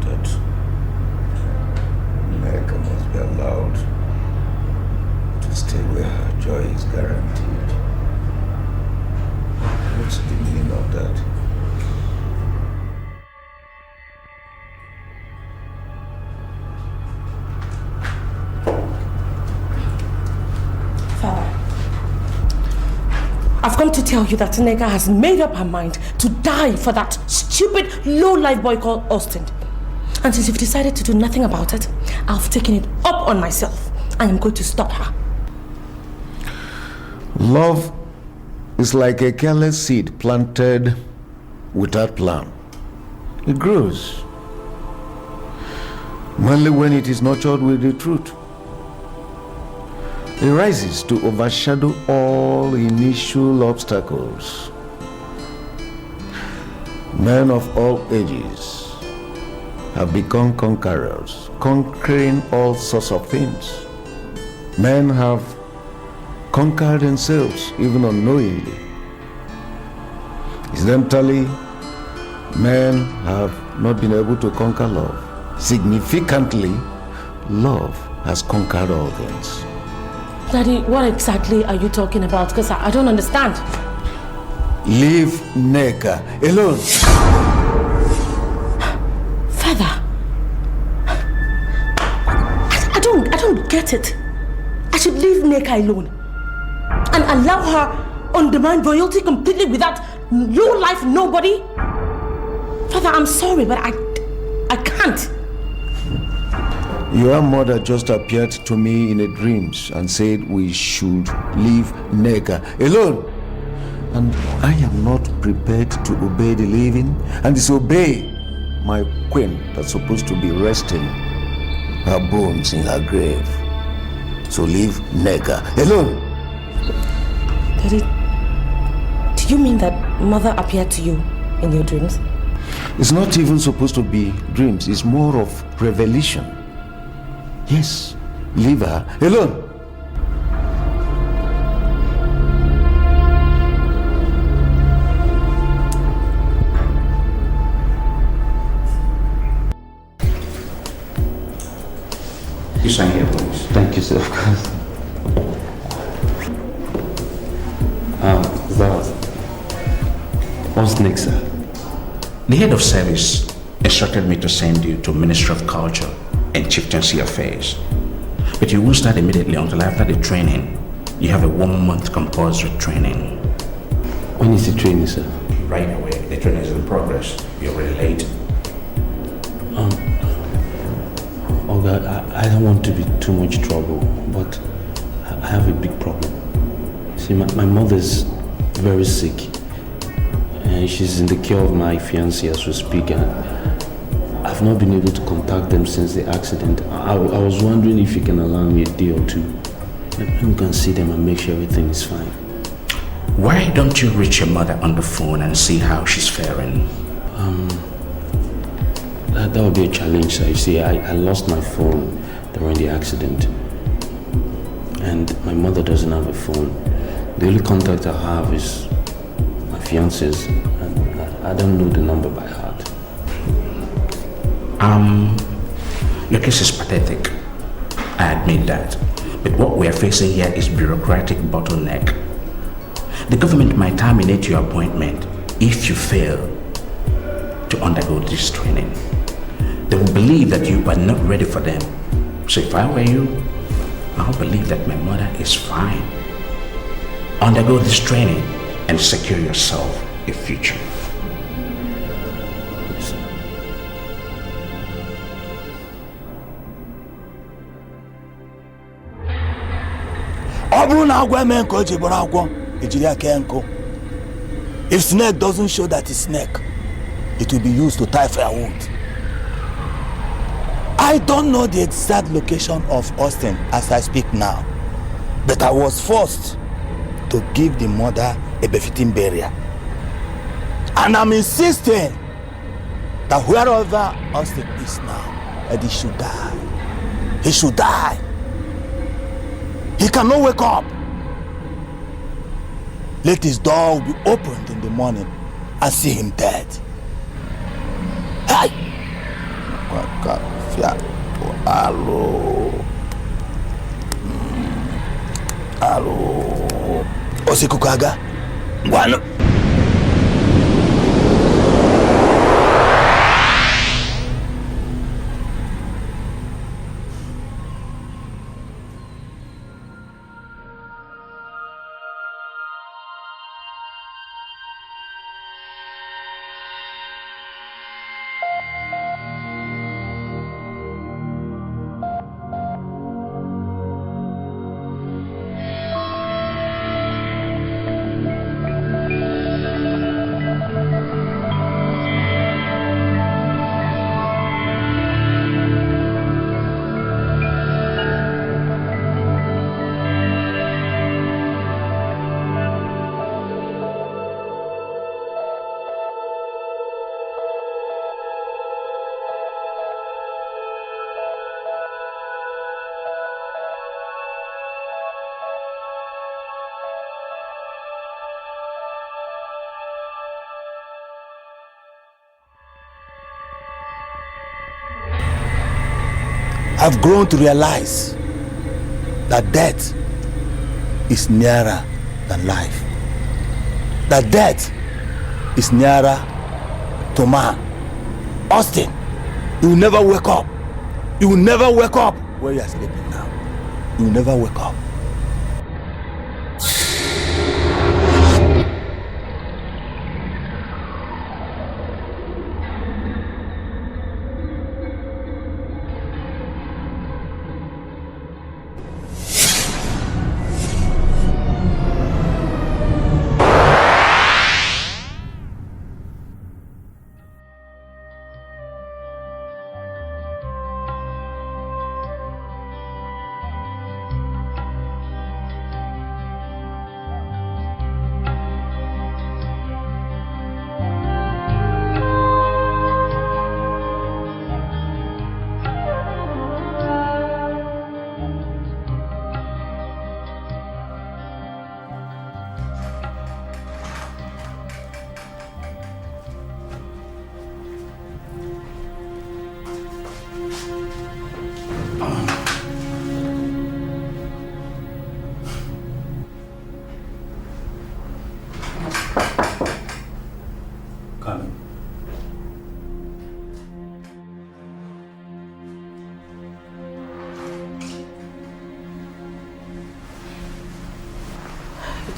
That Neka must be allowed to stay where her joy is guaranteed. What's the meaning of that? I've come to tell you that Nneka has made up her mind to die for that stupid, low-life boy called Austin. And since you've decided to do nothing about it, I've taken it up on myself. I am going to stop her. Love is like a careless seed planted without plan. It grows, mainly when it is nurtured with the truth. It rises to overshadow all initial obstacles. Men of all ages have become conquerors, conquering all sorts of things. Men have conquered themselves, even unknowingly. Incidentally, men have not been able to conquer love. Significantly, love has conquered all things. Daddy, what exactly are you talking about? Because I don't understand. Leave Nneka alone. Father, I don't get it. I should leave Nneka alone and allow her undermine royalty completely without low-life nobody? Father, I'm sorry, but I can't. Your mother just appeared to me in a dreams and said we should leave Nneka alone. And I am not prepared to obey the living and disobey my queen that's supposed to be resting her bones in her grave. So leave Nneka alone. Daddy, do you mean that mother appeared to you in your dreams? It's not even supposed to be dreams. It's more of revelation. Yes, leave her alone. You sign here, please. Thank you, sir, of course. What's next, sir? The head of service instructed me to send you to Ministry of Culture and Chieftaincy Affairs. But you won't start immediately until after the training. You have a 1-month compulsory training. When is the training, sir? Right away. The training is in progress. You're already late. Oh God, I don't want to be too much trouble, but I have a big problem. See, my mother's very sick, and she's in the care of my fiancé as we speak, and I've not been able to contact them since the accident. I was wondering if you can allow me a day or two. Maybe we can see them and make sure everything is fine. Why don't you reach your mother on the phone and see how she's faring? That would be a challenge, sir. You see, I lost my phone during the accident, and my mother doesn't have a phone. The only contact I have is my fiance's, and I don't know the number by heart. Your case is pathetic. I admit that. But what we are facing here is bureaucratic bottleneck. The government might terminate your appointment if you fail to undergo this training. They will believe that you are not ready for them. So if I were you, I would believe that my mother is fine. Undergo this training and secure yourself a future. If snake doesn't show that it's snake, it will be used to tie fire wound. I don't know the exact location of Austin as I speak now, but I was forced to give the mother a befitting burial. And I'm insisting that wherever Austin is now, that he should die. He should die. He cannot wake up. Let his door be opened in the morning and see him dead. Hey! Hello. Osikukaga. Guano. I've grown to realize that death is nearer than life. That death is nearer to man. Austin, you will never wake up. You will never wake up where you are sleeping now. You will never wake up.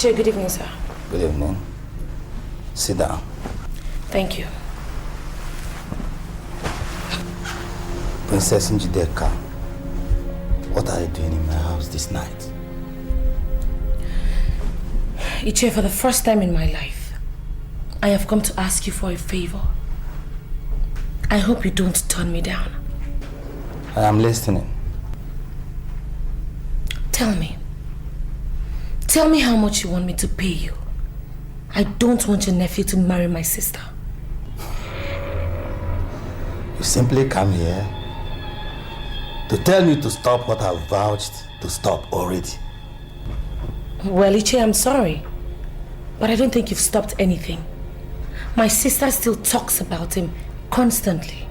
Good evening, sir. Good evening. Sit down. Thank you. Princess Dikeh, what are you doing in my house this night? Iche, for the first time in my life, I have come to ask you for a favor. I hope you don't turn me down. I am listening. Tell me. Tell me how much you want me to pay you. I don't want your nephew to marry my sister. You simply come here to tell me to stop what I've vouched to stop already. Well, Iche, I'm sorry, but I don't think you've stopped anything. My sister still talks about him constantly.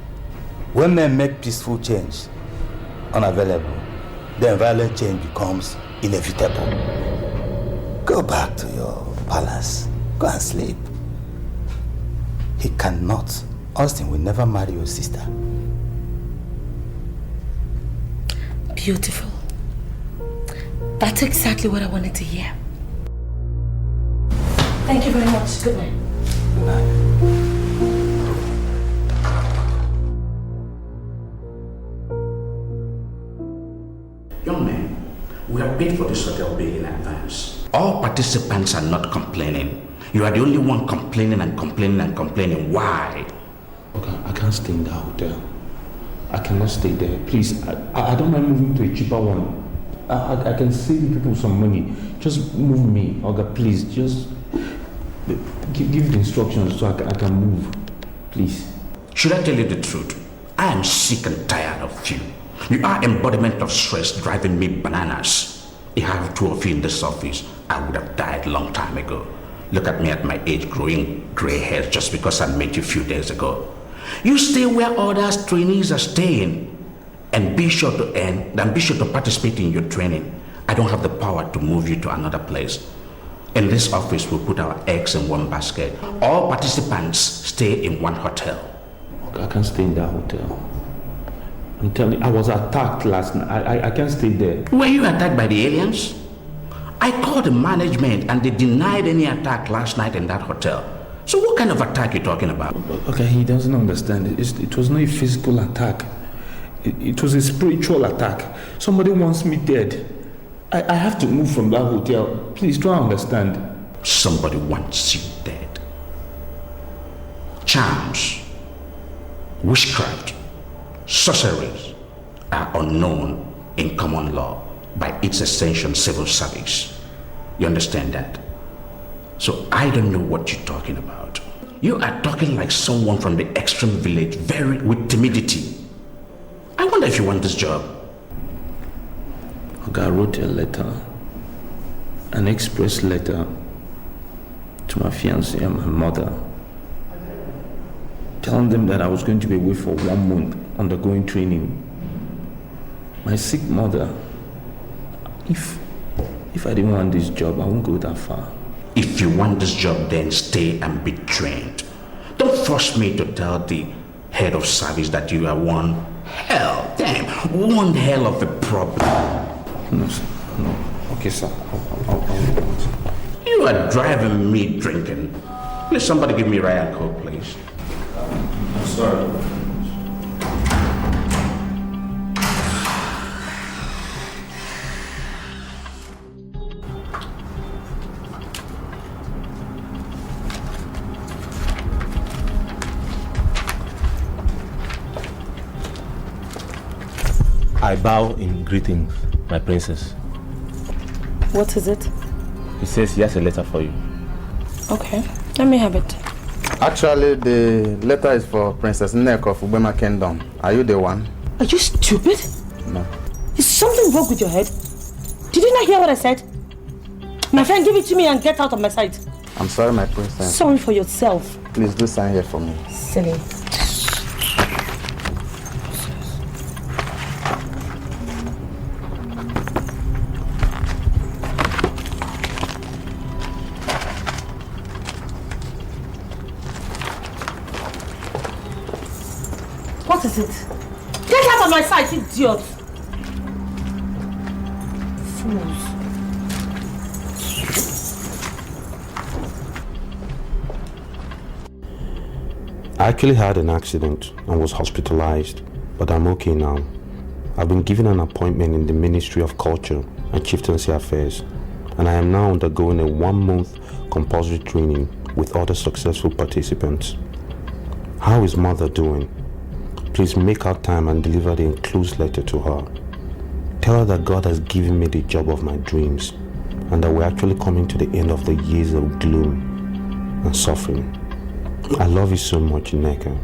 When men make peaceful change unavailable, then violent change becomes inevitable. Go back to your palace. Go and sleep. He cannot. Austin will never marry your sister. Beautiful. That's exactly what I wanted to hear. Thank you very much. Good night. Good night. Young man, we have paid for this hotel bill in advance. All participants are not complaining. You are the only one complaining and complaining and complaining. Why? Okay, I can't stay in that hotel. I cannot stay there. Please, I don't mind moving to a cheaper one. I can save people some money. Just move me. Okay, please, just give the instructions so I can move. Please. Should I tell you the truth? I am sick and tired of you. You are embodiment of stress driving me bananas. If I have two of you in this office, I would have died a long time ago. Look at me at my age, growing gray hairs just because I met you a few days ago. You stay where others trainees are staying and be sure to participate in your training. I don't have the power to move you to another place. In this office, we put our eggs in one basket. All participants stay in one hotel. Okay, I can't stay in that hotel. I'm telling you, I was attacked last night. I can't stay there. Were you attacked by the aliens? I called the management and they denied any attack last night in that hotel. So what kind of attack are you talking about? Okay, he doesn't understand. It was not a physical attack. It was a spiritual attack. Somebody wants me dead. I have to move from that hotel. Please try to understand. Somebody wants you dead. Charms, witchcraft, sorceries are unknown in common law by its essential civil service. You understand that? So I don't know what you're talking about. You are talking like someone from the extreme village, very with timidity. I wonder if you want this job. I wrote a letter, an express letter to my fiancée and my mother, telling them that I was going to be away for 1 month undergoing training. My sick mother. If I didn't want this job, I won't go that far. If you want this job, then stay and be trained. Don't force me to tell the head of service that you are one hell of a problem. No, sir. No. Okay, sir. I'll You are driving me drinking. Please, somebody give me Ryan Coke, please. I'm sorry. I bow in greetings, my princess. What is it? He says he has a letter for you. Okay, let me have it. Actually, the letter is for Princess Nneka of Ubema Kingdom. Are you the one? Are you stupid? No. Is something wrong with your head? Did you not hear what I said? My friend, give it to me and get out of my sight. I'm sorry, my princess. Sorry for yourself. Please do sign here for me. Silly. What is it? Get out of my sight, idiot! Fools. I actually had an accident and was hospitalized, but I'm okay now. I've been given an appointment in the Ministry of Culture and Chieftaincy Affairs, and I am now undergoing a 1-month compulsory training with other successful participants. How is Mother doing? Please make out time and deliver the enclosed letter to her. Tell her that God has given me the job of my dreams and that we're actually coming to the end of the years of gloom and suffering. I love you so much, Nneka.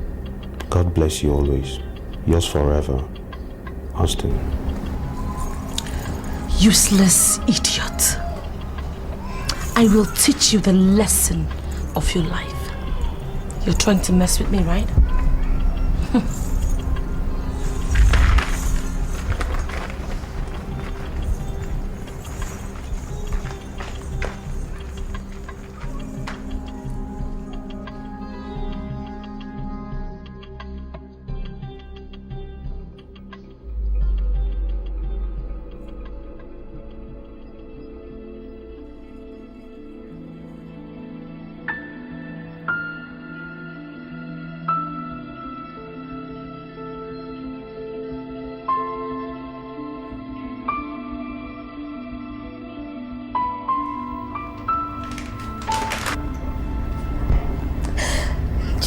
God bless you always. Yours forever, Austin. Useless idiot. I will teach you the lesson of your life. You're trying to mess with me, right?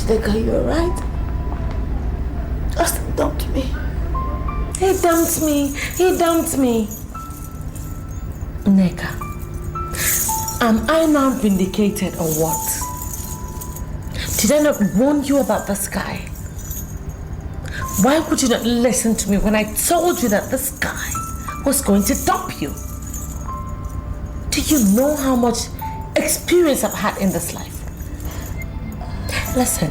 Dikeh, you alright? Austin dumped me. He dumped me. He dumped me. Nneka, am I now vindicated or what? Did I not warn you about this guy? Why would you not listen to me when I told you that this guy was going to dump you? Do you know how much experience I've had in this life? Listen,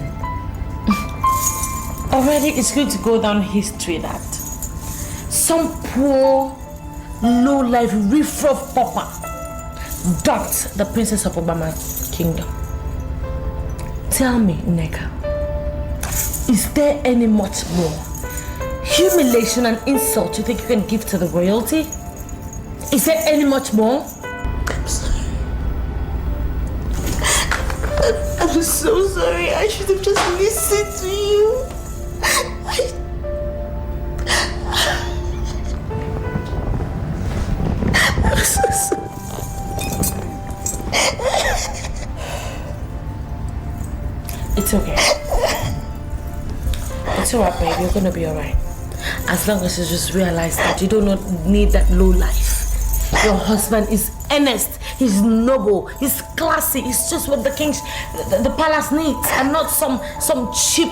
already it's going to go down history that some poor, low-life, riff-raff papa dumped the princess of Obama Kingdom. Tell me, Nneka, is there any much more humiliation and insult you think you can give to the royalty? Is there any much more? I'm sorry. I'm so sorry. I should have just listened to you. I'm so sorry. It's okay. It's alright, babe. You're gonna be alright. As long as you just realize that you do not need that low life. Your husband is earnest, he's noble, he's classy, he's just what the king, the palace needs, and not some cheap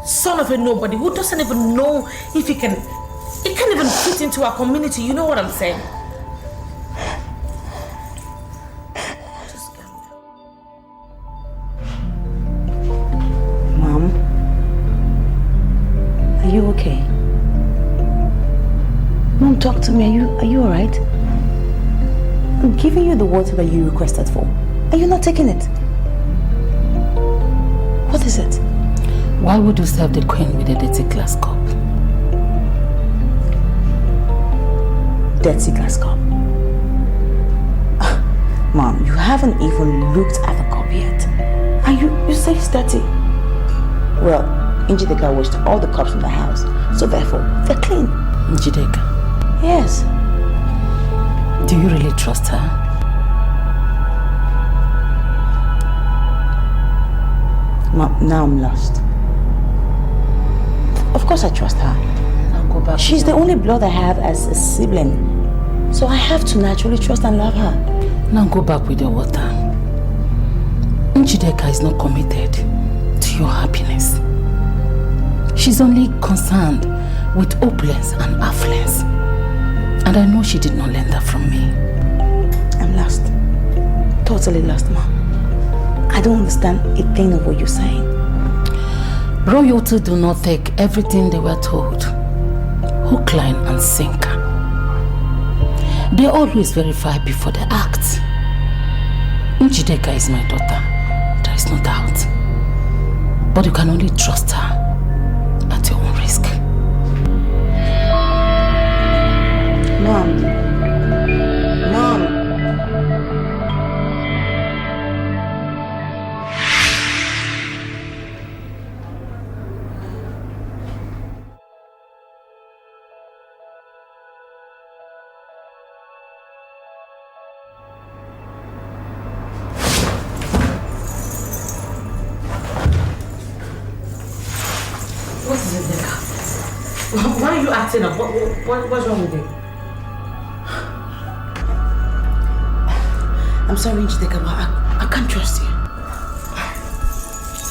son of a nobody who doesn't even know if he can't even fit into our community. You know what I'm saying? Mom, are you okay? Mom, talk to me. Are you alright? I'm giving you the water that you requested for. Are you not taking it? What is it? Why would you serve the queen with a dirty glass cup? Dirty glass cup? Mom, you haven't even looked at the cup yet. And you say it's dirty. Well, Njideka washed all the cups in the house, so therefore, they're clean. Njideka? Yes. Do you really trust her? Mom, now I'm lost. Of course I trust her. I'll go back. She's the only blood I have as a sibling. So I have to naturally trust and love her. Now go back with your water. Njideka is not committed to your happiness. She's only concerned with opulence and affluence. And I know she did not learn that from me. I'm lost. Totally lost, Mom. I don't understand a thing of what you're saying. Royalty do not take everything they were told. Hook, line, and sinker. They always verify before they act. Njideka is my daughter. There is no doubt. But you can only trust her at your own risk. Mom. Mom. What is it, Dikeh? Why are you acting up? What's wrong with you? I'm sorry, Njideka, but I can't trust you.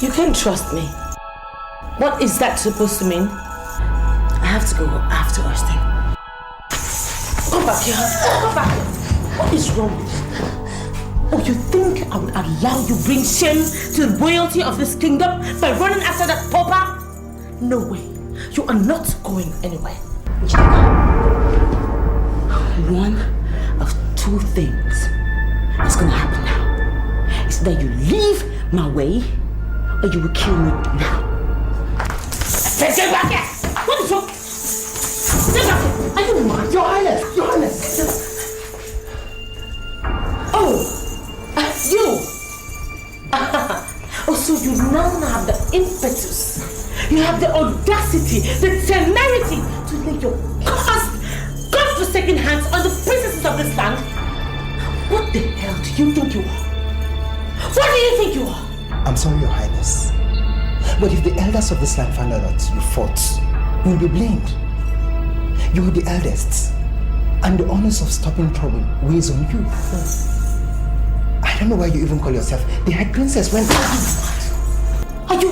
You can't trust me. What is that supposed to mean? I have to go after Austin. Come back here. Come back here. What is wrong with you? Oh, you think I would allow you bring shame to the royalty of this kingdom by running after that pauper? No way. You are not going anywhere. One of two things is going to happen now. It's that you leave my way or you will kill me now. Get back here! What is wrong? Get back here! Are you mad? Your Highness! Your Highness! You! Oh, so you now have the impetus. You have the audacity, the temerity to lay your God-forsaken hands on the princesses of this land. What the hell do you think you are? What do you think you are? I'm sorry, Your Highness. But if the elders of this land find out that you fought, you will be blamed. You are the eldest, and the honors of stopping trouble weighs on you. I don't know why you even call yourself the head princess when...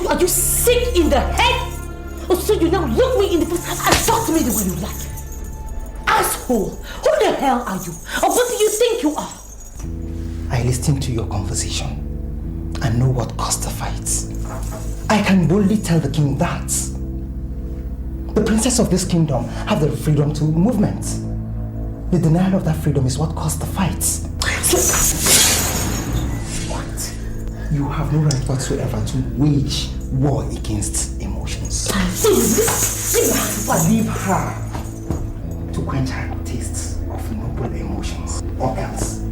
Are you sick in the head? Or so you now look me in the face and talk to me the way you like? Asshole! Who the hell are you? Or what do you think you are? I listened to your conversation and know what caused the fight. I can boldly tell the king that the princess of this kingdom have the freedom to movement. The denial of that freedom is what caused the fight. You have no right whatsoever to wage war against emotions. Leave her to quench her tastes of noble emotions, or else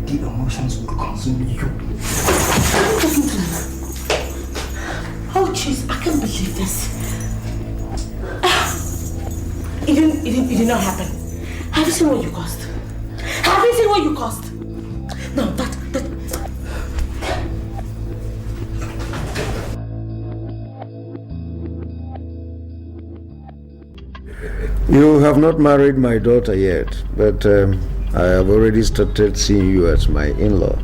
the emotions will consume you. What are you talking to me? Oh jeez, I can't believe this. It did not happen. Have you seen what you cost? Have you seen what you cost? No, that You have not married my daughter yet, but I have already started seeing you as my in-law.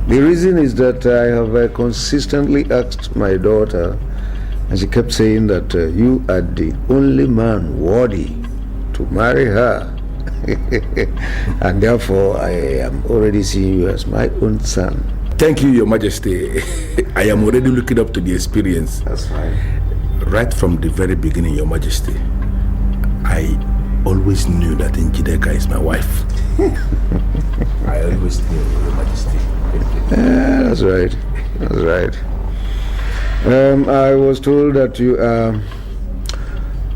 The reason is that I have consistently asked my daughter, and she kept saying that you are the only man worthy to marry her. And therefore, I am already seeing you as my own son. Thank you, Your Majesty. I am already looking up to the experience. That's fine. Right from the very beginning, Your Majesty, I always knew that Njideka is my wife. I always knew, Your Majesty. That's right. That's right. I was told that you are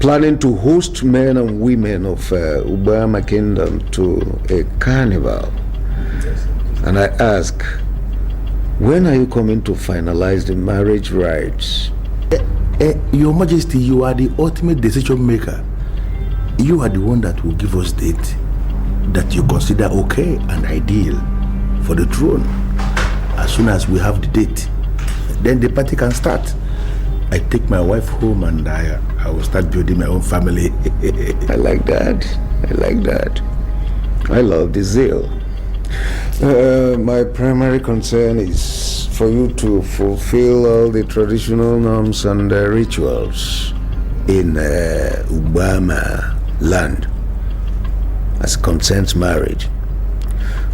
planning to host men and women of Ubama Kingdom to a carnival. And I ask, when are you coming to finalize the marriage rites? Your Majesty, you are the ultimate decision maker. You are the one that will give us date that you consider okay and ideal for the throne. As soon as we have the date, then the party can start. I take my wife home and I will start building my own family. I like that. I like that. I love the zeal. My primary concern is for you to fulfill all the traditional norms and rituals in Ubama land as concerns marriage.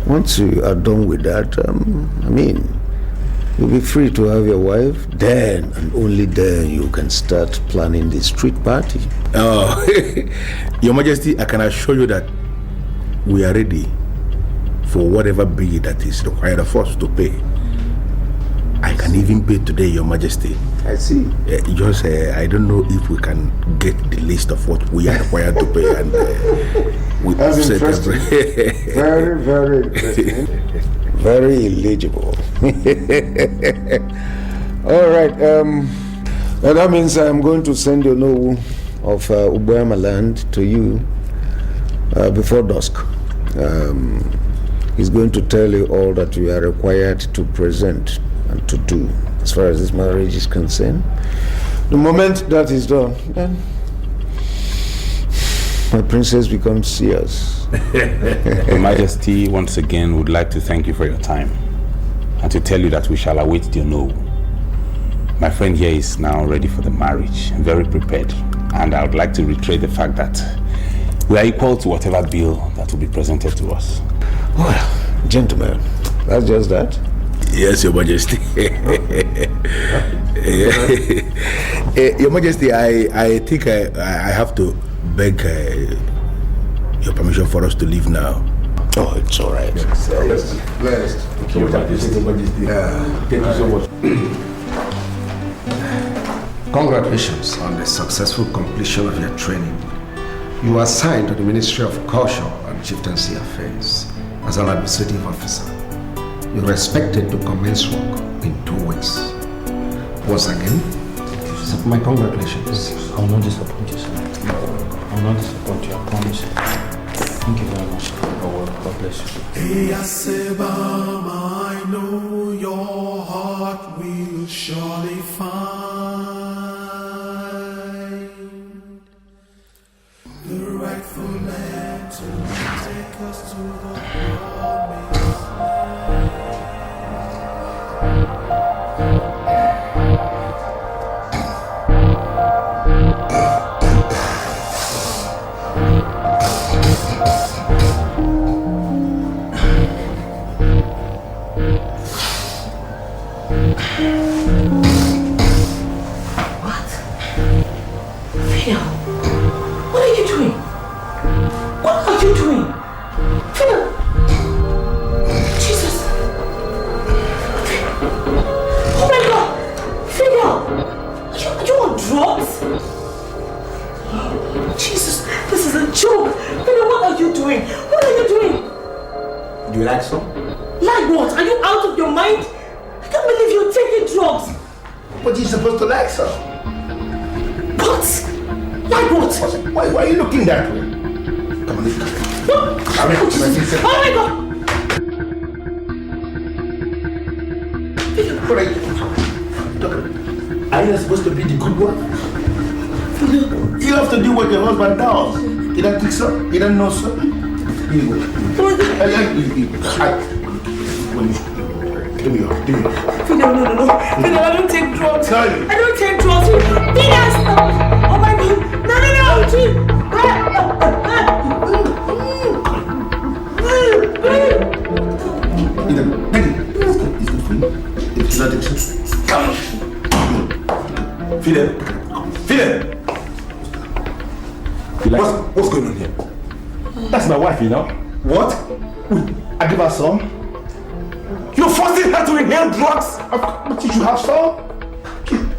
Once you are done with that, you'll be free to have your wife. Then and only then you can start planning the street party. Oh, Your Majesty, I can assure you that we are ready for whatever bill that is required of us to pay. I can even pay today, Your Majesty. I see. I don't know if we can get the list of what we are required to pay, and we That's interesting. Very, very interesting. Very illegible. All right. That means I'm going to send your no of Ubama land to you before dusk. He's going to tell you all that you are required to present and to do as far as this marriage is concerned. The moment that is done, then my princess becomes yours. Your Majesty, once again, would like to thank you for your time and to tell you that we shall await your no. My friend here is now ready for the marriage, very prepared, and I would like to reiterate the fact that we are equal to whatever bill that will be presented to us. Well, gentlemen, that's just that. Yes, Your Majesty. Your Majesty, I think I have to beg your permission for us to leave now. Oh, it's all right. Yes, blessed. Thank you, Your Majesty. Thank you so much. Congratulations on the successful completion of your training. You are assigned to the Ministry of Culture and Chieftaincy Affairs as an administrative officer. You are expected to commence work in 2 weeks. Once again, my congratulations. I will not disappoint you, sir. I will not disappoint you, I promise you. Thank you very much. God bless you. Hey, Asebama, I know your heart will surely find the rightful man to take us to the promise. What? Phil, what are you doing? What are you doing? Phil! Jesus! Oh my God! Phil! Are you on drugs? Jesus, this is a joke! Phil, what are you doing? What are you doing? Do you like some? Like what? Are you out of your mind? I can't believe you're taking drugs! But you're supposed to like some. What? Like what? Why are you looking that way? Come on, Oh my God! What are you not supposed to be the good one? You have to do what your husband does. You don't think so? You don't know so? Give me your. Fidel, no. Fidel, I don't take drugs. I don't take drugs. Fidel, stop. Oh my God. No. It's good for you. It's not expensive. Come on. Fidel. What's going on here? That's my wife, you know. What? I give her some. You're forcing her to inhale drugs? But you should have some.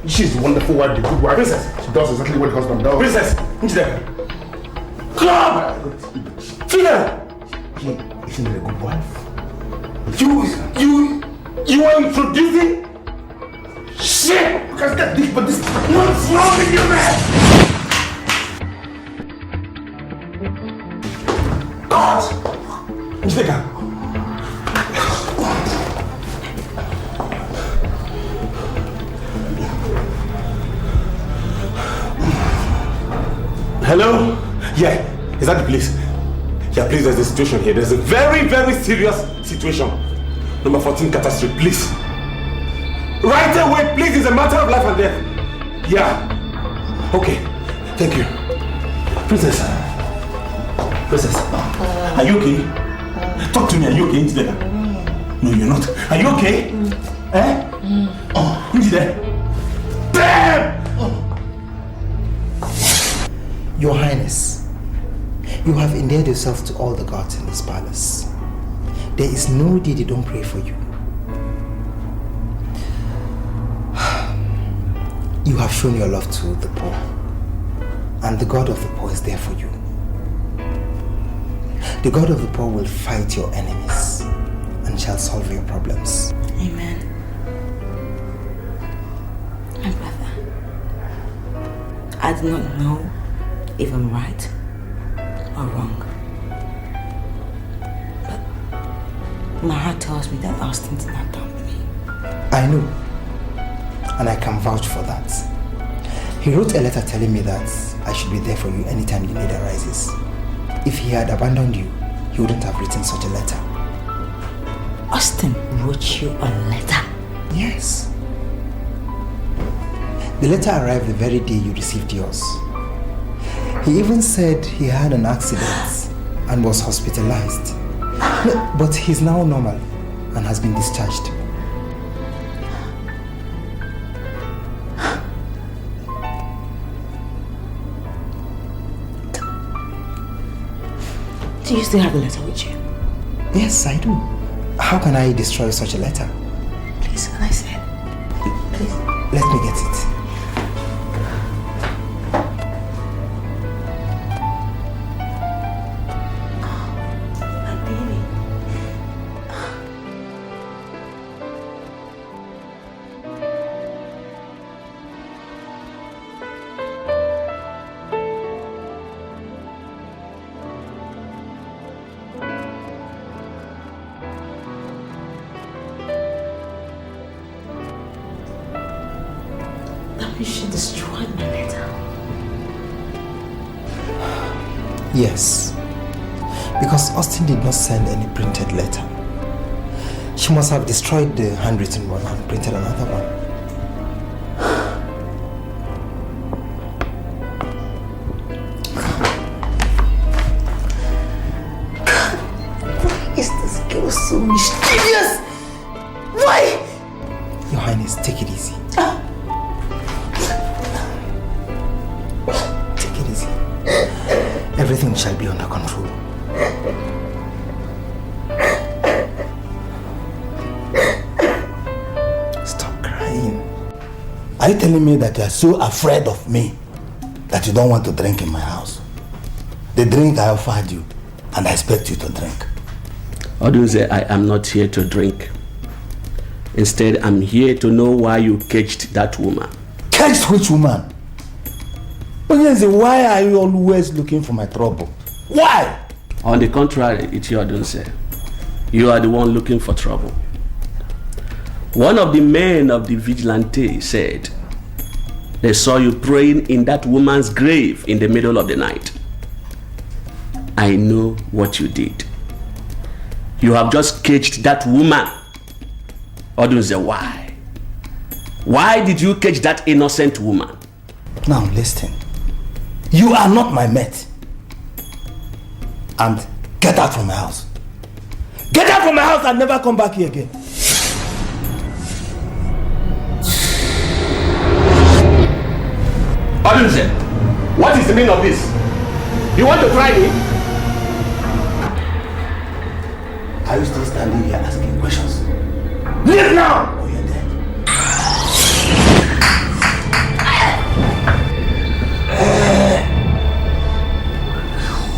She's a wonderful wife, a good wife. Princess, she does exactly what the husband does. Princess, who's there? Come! Fidel! Isn't it a good wife? You are introducing? Shit! Because that this, but this, what's wrong with you, man? God! Njideka! Hello? Yeah, is that the police? Yeah, please, there's a situation here. There's a very, very serious situation. Number 14 catastrophe, please. Right away, please. It's a matter of life and death. Yeah. Okay. Thank you. Princess. Princess. Are you okay? Talk to me. Are you okay? No, you're not. Are you okay? Eh? Oh, who's there? Damn! Your Highness, you have endeared yourself to all the gods in this palace. There is no day they don't pray for you. You have shown your love to the poor, and the God of the poor is there for you. The God of the poor will fight your enemies and shall solve your problems. Amen. My brother, I do not know if I'm right or wrong. But my heart tells me that Austin did not dump me. I know, and I can vouch for that. He wrote a letter telling me that I should be there for you anytime the need arises. If he had abandoned you, he wouldn't have written such a letter. Austin wrote you a letter? Yes. The letter arrived the very day you received yours. He even said he had an accident and was hospitalized. But he's now normal and has been discharged. Do you still have the letter with you? Yes, I do. How can I destroy such a letter? Please, can I see it? Please. Let me get it. She destroyed my letter. Yes, because Austin did not send any printed letter. She must have destroyed the handwritten one and printed another one. Why is this girl so mischievous? Why? Your Highness, take it easy. Everything shall be under control. Stop crying. Are you telling me that you are so afraid of me that you don't want to drink in my house? The drink I offered you, and I expect you to drink. Odunze, I am not here to drink. Instead, I'm here to know why you caged that woman. Caged which woman? Why are you always looking for my trouble? Why? On the contrary, it's your Odunze. You are the one looking for trouble. One of the men of the vigilante said they saw you praying in that woman's grave in the middle of the night. I know what you did. You have just caged that woman. Odunze, why? Why did you cage that innocent woman? Now listen. You are not my mate. And get out from my house. Get out from my house and never come back here again. Odunze, what is the meaning of this? You want to try me? Are you still standing here asking questions? Leave now! Or you're dead?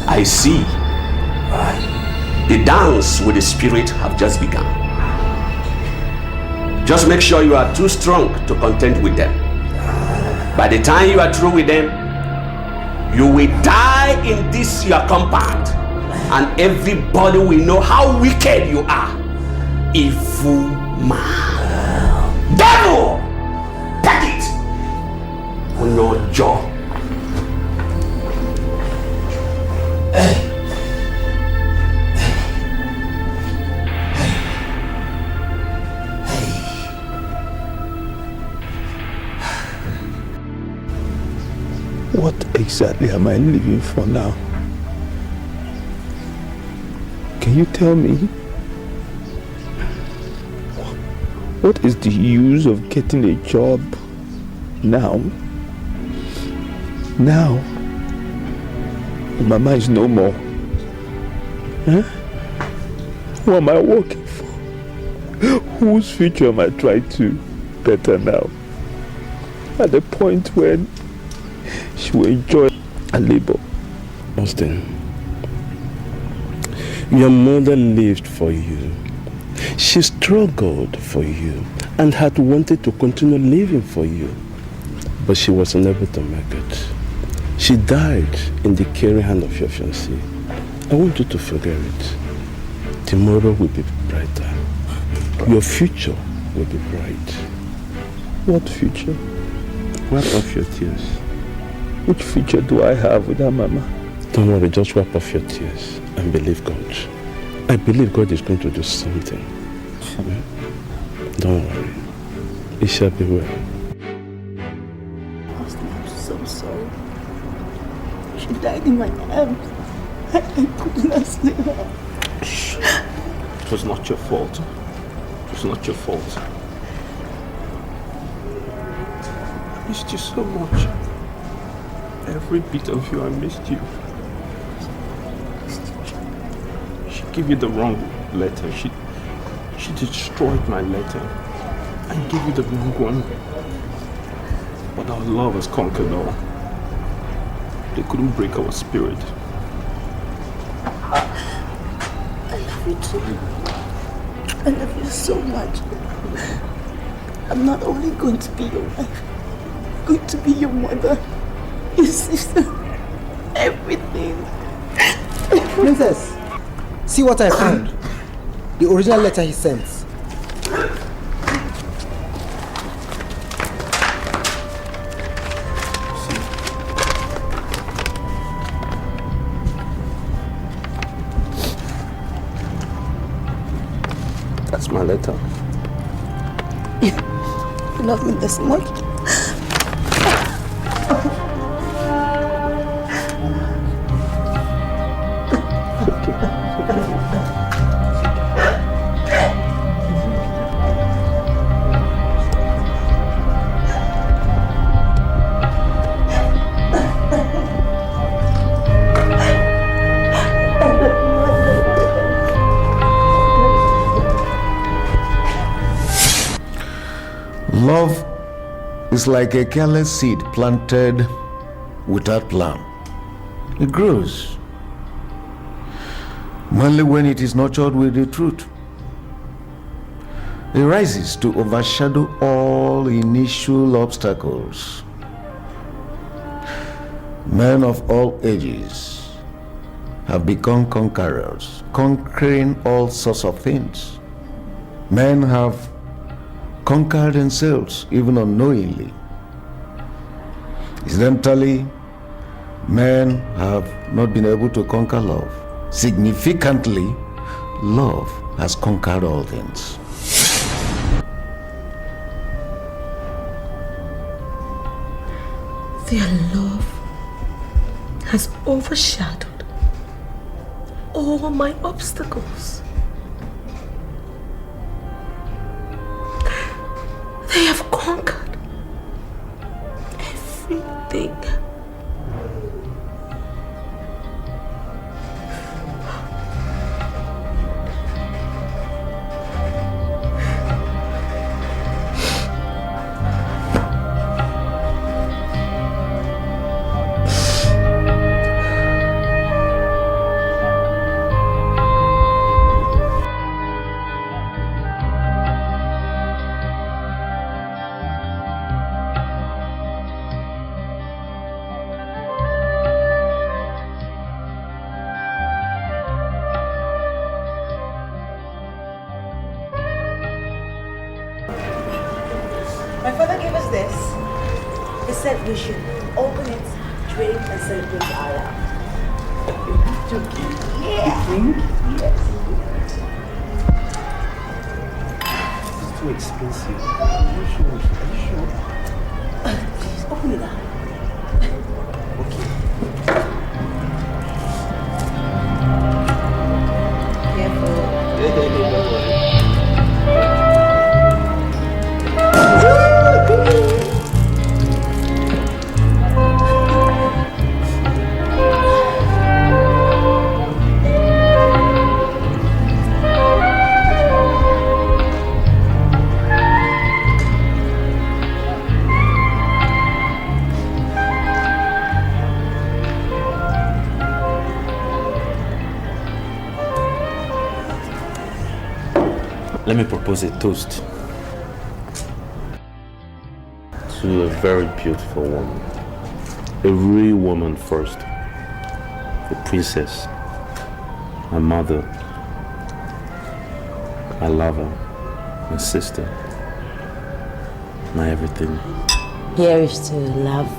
I see. The dance with the spirit have just begun. Just make sure you are too strong to contend with them. By the time you are through with them, you will die in this your compound, and everybody will know how wicked you are. Evil man. Devil! Take it! On your jaw. What exactly am I living for now? Can you tell me? What is the use of getting a job now? Now, Mama is no more. Huh? Who am I working for? Whose future am I trying to better now? At the point when she will enjoy her labor. Austin, your mother lived for you. She struggled for you and had wanted to continue living for you, but she was unable to make it. She died in the caring hand of your fiancé. I want you to forget it. Tomorrow will be brighter. Your future will be bright. What future? Wipe off your tears. Which future do I have with her, Mama? Don't worry, just wipe off your tears and believe God. I believe God is going to do something. Don't worry. It shall be well. Austin, I'm so sorry. She died in my arms. I could not sleep. Shh. It was not your fault. It was not your fault. I missed you so much. Every bit of you, I missed you. She gave you the wrong letter. She destroyed my letter and gave you the wrong one. But our love has conquered all. They couldn't break our spirit. I love you too. I love you so much. I'm not only going to be your wife, I'm going to be your mother, your sister, everything. Princess, see what I found. The original letter he sent. That's my letter. You love me this much? Love is like a careless seed planted without plan. It grows only when it is nurtured with the truth. It rises to overshadow all initial obstacles. Men of all ages have become conquerors, conquering all sorts of things. Men have conquered themselves, even unknowingly. Incidentally, men have not been able to conquer love. Significantly, love has conquered all things. Their love has overshadowed all my obstacles. They have conquered everything. this? He said we should open it, drink, and celebrate our love. Yeah. You think? Yes. It's too expensive. Are you sure? Please, open it up. Let me propose a toast to a very beautiful woman. A real woman first. A princess. My mother. My lover. My sister. My everything. Here's to love,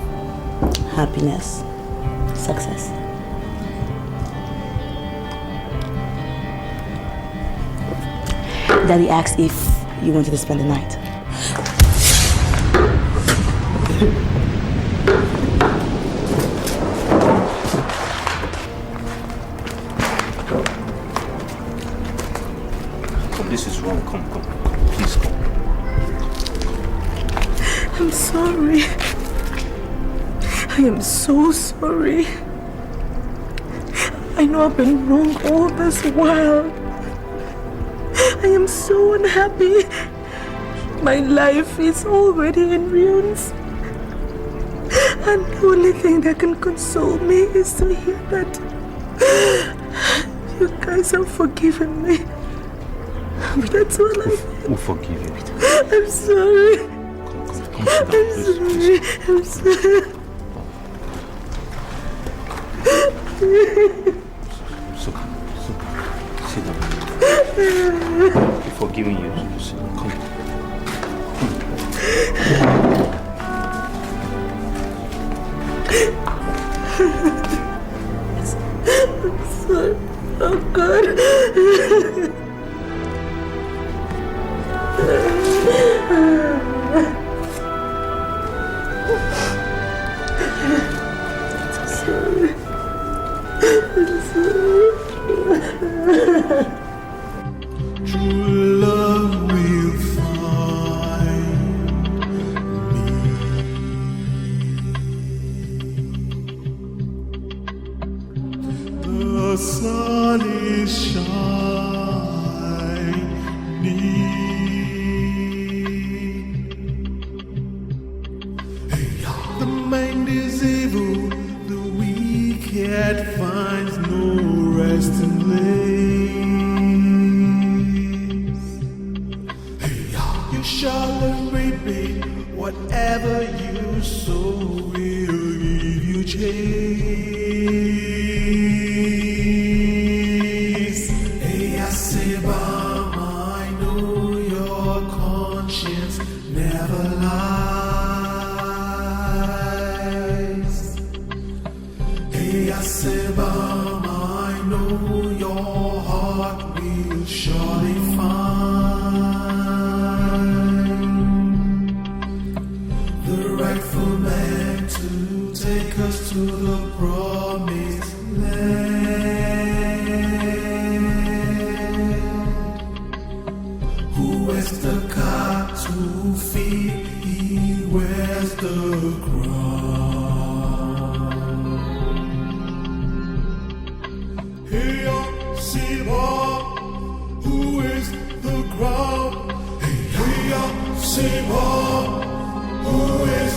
happiness, success. Daddy asked if you wanted to spend the night. Come, this is wrong. Come. Please come. I'm sorry. I am so sorry. I know I've been wrong all this while. I am so unhappy. My life is already in ruins. And the only thing that can console me is to hear that you guys have forgiven me. But that's all I... We'll forgive you. I'm sorry. Come sit down, please. I'm sorry. Sit down. I'm forgiving you. Sit down. Come. I'm sorry. Oh God. True love will find me. The sun is shining. The mind is evil, the wicked finds no resting place. You shall reap whatever you sow will give you chase. Hey, I say, Mama, I know your conscience never lies. Hey, I say, Mama, I know your heart will surely find the rightful man to take us to the promised land. Who wears the cattle feet, he wears the crown. Hey, Siva, who is the crown? Hey, Siva, who is